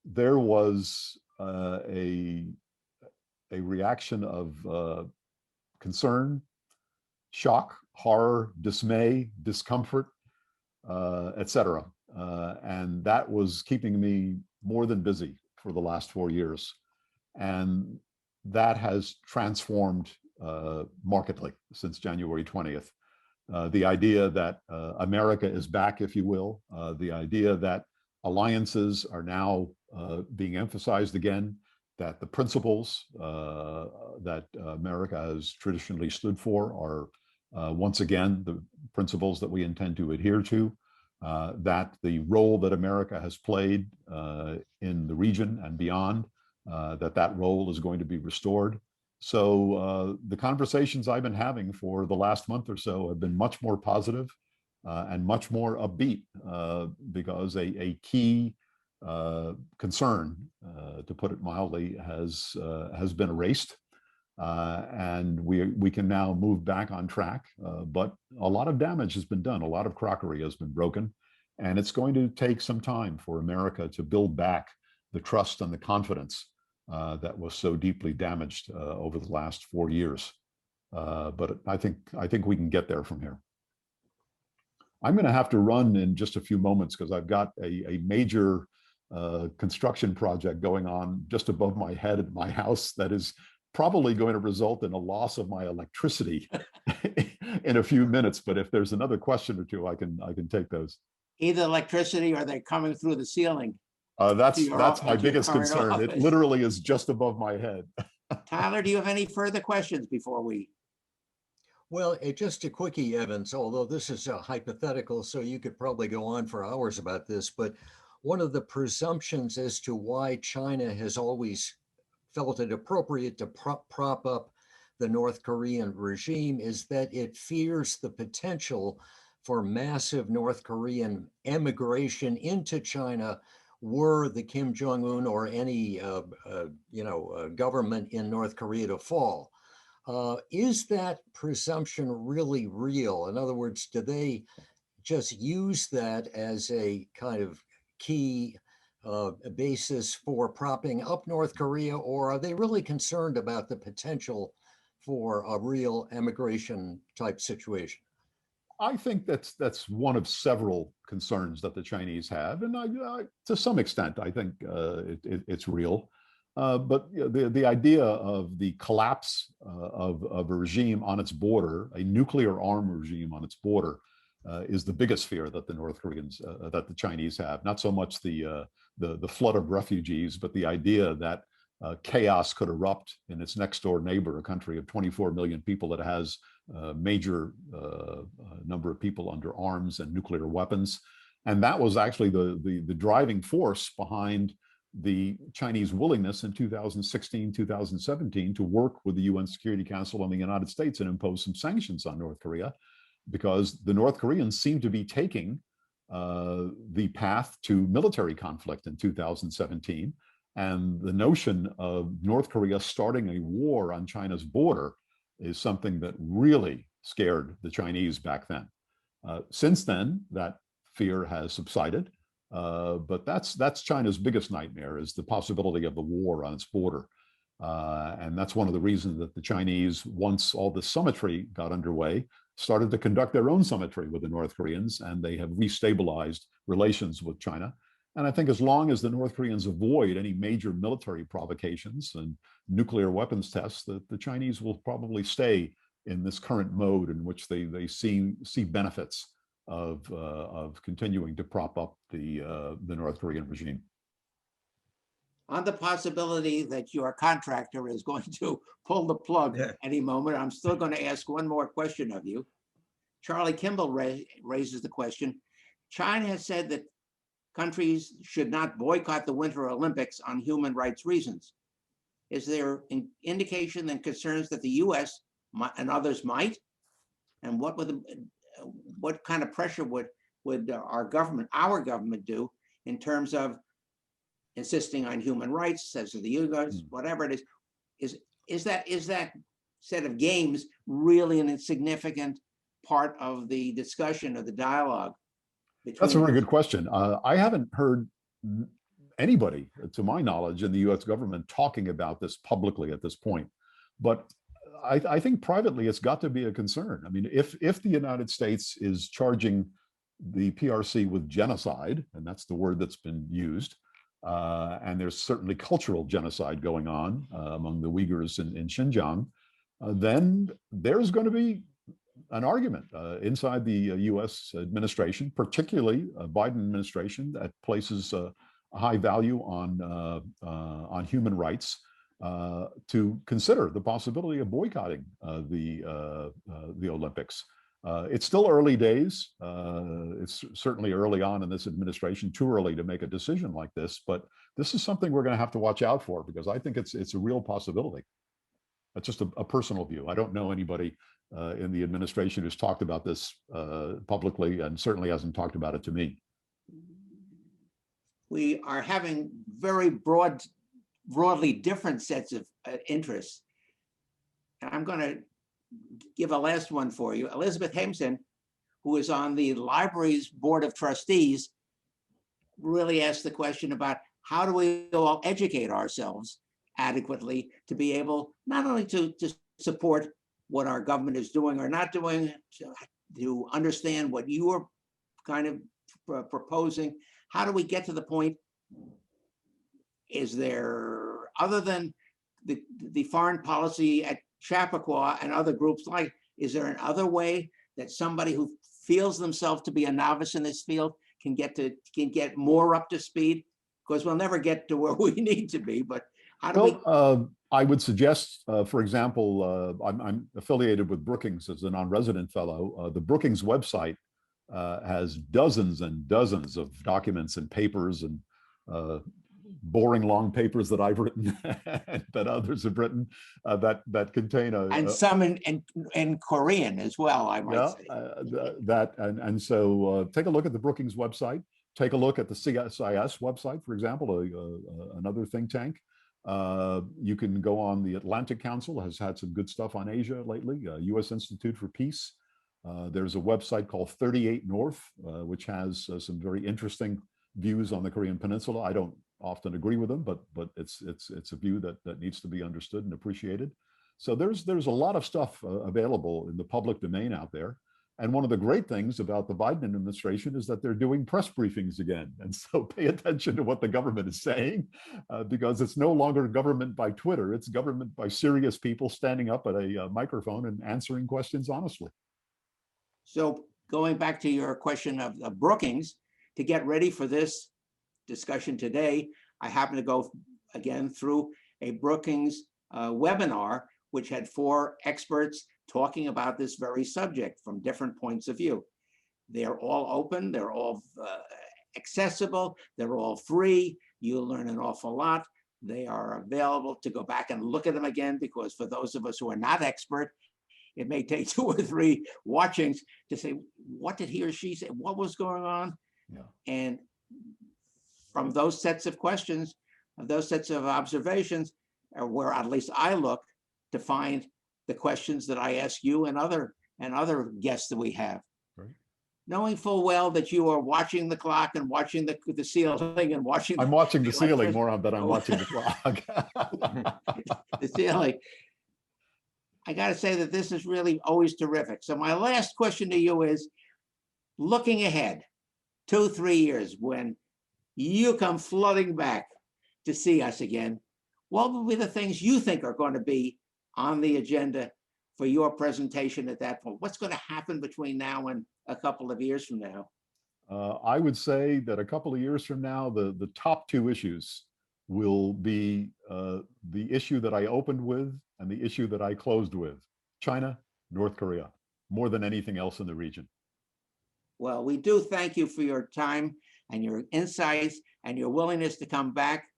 there was a reaction of concern, shock, horror, dismay, discomfort, etc. And that was keeping me more than busy for the last 4 years. And that has transformed markedly since January 20th. The idea that America is back, if you will, the idea that alliances are now being emphasized again, that the principles that America has traditionally stood for are once again the principles that we intend to adhere to, that the role that America has played in the region and beyond, that role is going to be restored. So the conversations I've been having for the last month or so have been much more positive and much more upbeat because a key concern, to put it mildly, has been erased. And we can now move back on track. But a lot of damage has been done. A lot of crockery has been broken. And it's going to take some time for America to build back the trust and the confidence that was so deeply damaged over the last 4 years. But I think we can get there from here. I'm going to have to run in just a few moments because I've got a major construction project going on just above my head at my house that is probably going to result in a loss of my electricity in a few minutes. But if there's another question or two, I can take those. Either electricity or they're coming through the ceiling. That's my to your biggest current concern. It office. literally is just above my head. Tyler, do you have any further questions before we? Well, just a quickie, Evans, although this is a hypothetical, so you could probably go on for hours about this, but one of the presumptions as to why China has always felt it appropriate to prop up the North Korean regime is that it fears the potential for massive North Korean emigration into China were the Kim Jong-un or any government in North Korea to fall. Is that presumption really real? In other words, do they just use that as a kind of key basis for propping up North Korea, or are they really concerned about the potential for a real emigration type situation? I think that's one of several concerns that the Chinese have, and to some extent, I think it's real. But the idea of the collapse of a regime on its border, a nuclear armed regime on its border, is the biggest fear that the North Koreans, that the Chinese have. Not so much the flood of refugees, but the idea that chaos could erupt in its next door neighbor, a country of 24 million people that has a major number of people under arms and nuclear weapons. And that was actually the driving force behind the Chinese willingness in 2016, 2017 to work with the UN Security Council and the United States and impose some sanctions on North Korea, because the North Koreans seem to be taking the path to military conflict in 2017. And the notion of North Korea starting a war on China's border is something that really scared the Chinese back then. Since then, that fear has subsided. But that's China's biggest nightmare, is the possibility of the war on its border. And that's one of the reasons that the Chinese, once all the summitry got underway, started to conduct their own summitry with the North Koreans, and they have restabilized relations with China. And I think as long as the North Koreans avoid any major military provocations and nuclear weapons tests, the Chinese will probably stay in this current mode in which they see benefits of continuing to prop up the North Korean regime. On the possibility that your contractor is going to pull the plug any moment, I'm still going to ask one more question of you. Charlie Kimball raises the question. China has said that countries should not boycott the Winter Olympics on human rights reasons. Is there an indication and concerns that the US and others might? And what kind of pressure would our government do in terms of insisting on human rights, as of the Uyghurs, whatever it is? Is that set of games really an insignificant part of the discussion or the dialogue? That's a very good question. I haven't heard anybody, to my knowledge, in the US government talking about this publicly at this point. But I think privately it's got to be a concern. I mean, if the United States is charging the PRC with genocide, and that's the word that's been used, and there's certainly cultural genocide going on among the Uyghurs in Xinjiang, then there's going to be an argument inside the US administration, particularly a Biden administration, that places a high value on human rights, to consider the possibility of boycotting the Olympics. It's still early days. It's certainly early on in this administration, too early to make a decision like this, but this is something we're going to have to watch out for, because I think it's a real possibility. That's just a personal view. I don't know anybody in the administration who's talked about this publicly, and certainly hasn't talked about it to me. We are having very broadly different sets of interests. and I'm going to give a last one for you. Elizabeth Hampson, who is on the library's board of trustees, really asked the question about how do we all educate ourselves adequately to be able not only to support what our government is doing or not doing, to understand what you are kind of proposing. How do we get to the point? Is there, other than the foreign policy at Chappaqua and other groups like, is there another way that somebody who feels themselves to be a novice in this field can get more up to speed? Because we'll never get to where we need to be, but how do we? I would suggest, for example, I'm affiliated with Brookings as a non-resident fellow. The Brookings website has dozens and dozens of documents and papers and boring long papers that I've written that others have written that contain and some in Korean as well, I might say. So take a look at the Brookings website. Take a look at the CSIS website, for example, another think tank. You can go on the Atlantic Council, has had some good stuff on Asia lately, U.S. Institute for Peace. There's a website called 38 North, which has some very interesting views on the Korean Peninsula. I don't often agree with them, but it's a view that needs to be understood and appreciated. So there's a lot of stuff available in the public domain out there. And one of the great things about the Biden administration is that they're doing press briefings again. And so pay attention to what the government is saying, because it's no longer government by Twitter. It's government by serious people standing up at a microphone and answering questions honestly. So going back to your question of Brookings, to get ready for this discussion today, I happened to go again through a Brookings webinar, which had 4 experts talking about this very subject from different points of view. They're all open, they're all accessible, they're all free. You'll learn an awful lot. They are available to go back and look at them again, because for those of us who are not expert, it may take 2 or 3 watchings to say, what did he or she say? What was going on? Yeah. And from those sets of questions, those sets of observations, are where at least I look to find the questions that I ask you and other guests that we have. Right. Knowing full well that you are watching the clock and watching the ceiling and watching. I'm watching the ceiling more than I'm watching the clock. The ceiling. I got to say that this is really always terrific. So my last question to you is, looking ahead 2-3 years, when you come flooding back to see us again, what will be the things you think are going to be on the agenda for your presentation at that point? What's going to happen between now and a couple of years from now? I would say that a couple of years from now, the top 2 issues will be the issue that I opened with and the issue that I closed with: China, North Korea, more than anything else in the region. Well, we do thank you for your time and your insights and your willingness to come back.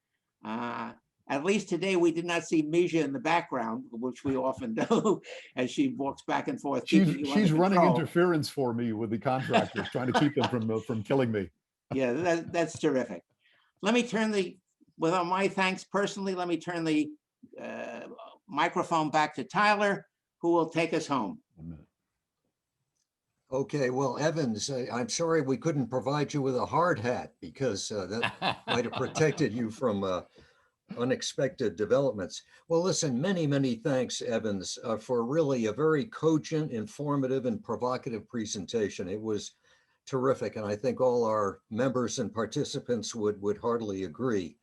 At least today, we did not see Misha in the background, which we often do, as she walks back and forth. She's running interference for me with the contractors, trying to keep them from killing me. Yeah, that's terrific. Let me turn with all my thanks personally, let me turn the microphone back to Tyler, who will take us home. Okay, well, Evans, I'm sorry we couldn't provide you with a hard hat, because that might have protected you from unexpected developments. Well, listen, many, many thanks, Evans, for really a very cogent, informative, and provocative presentation. It was terrific, and I think all our members and participants would heartily agree.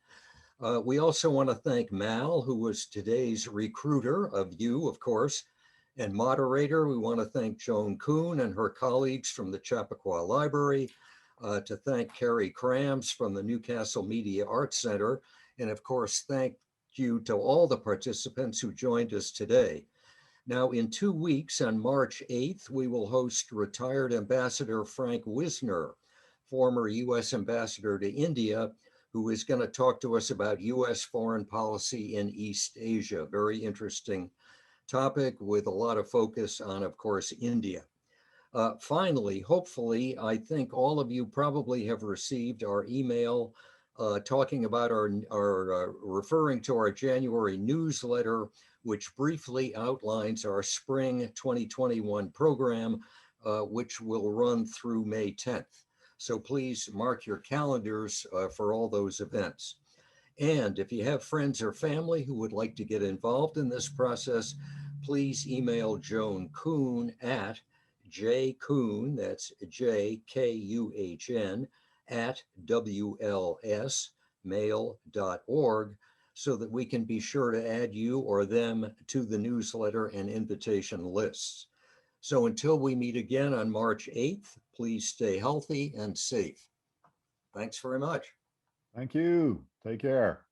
We also want to thank Mal, who was today's recruiter of you, of course, and moderator. We want to thank Joan Kuhn and her colleagues from the Chappaqua Library, to thank Carrie Krams from the Newcastle Media Arts Center, and of course, thank you to all the participants who joined us today. Now, in 2 weeks, on March 8th, we will host retired Ambassador Frank Wisner, former U.S. Ambassador to India, who is going to talk to us about U.S. foreign policy in East Asia. Very interesting topic with a lot of focus on, of course, India. Finally, hopefully, I think all of you probably have received our email talking about referring to our January newsletter, which briefly outlines our spring 2021 program, which will run through May 10th. So please mark your calendars for all those events. And if you have friends or family who would like to get involved in this process, please email Joan Kuhn at jkuhn, that's JKUHN, at WLSmail.org, so that we can be sure to add you or them to the newsletter and invitation lists. So until we meet again on March 8th, please stay healthy and safe. Thanks very much. Thank you. Take care.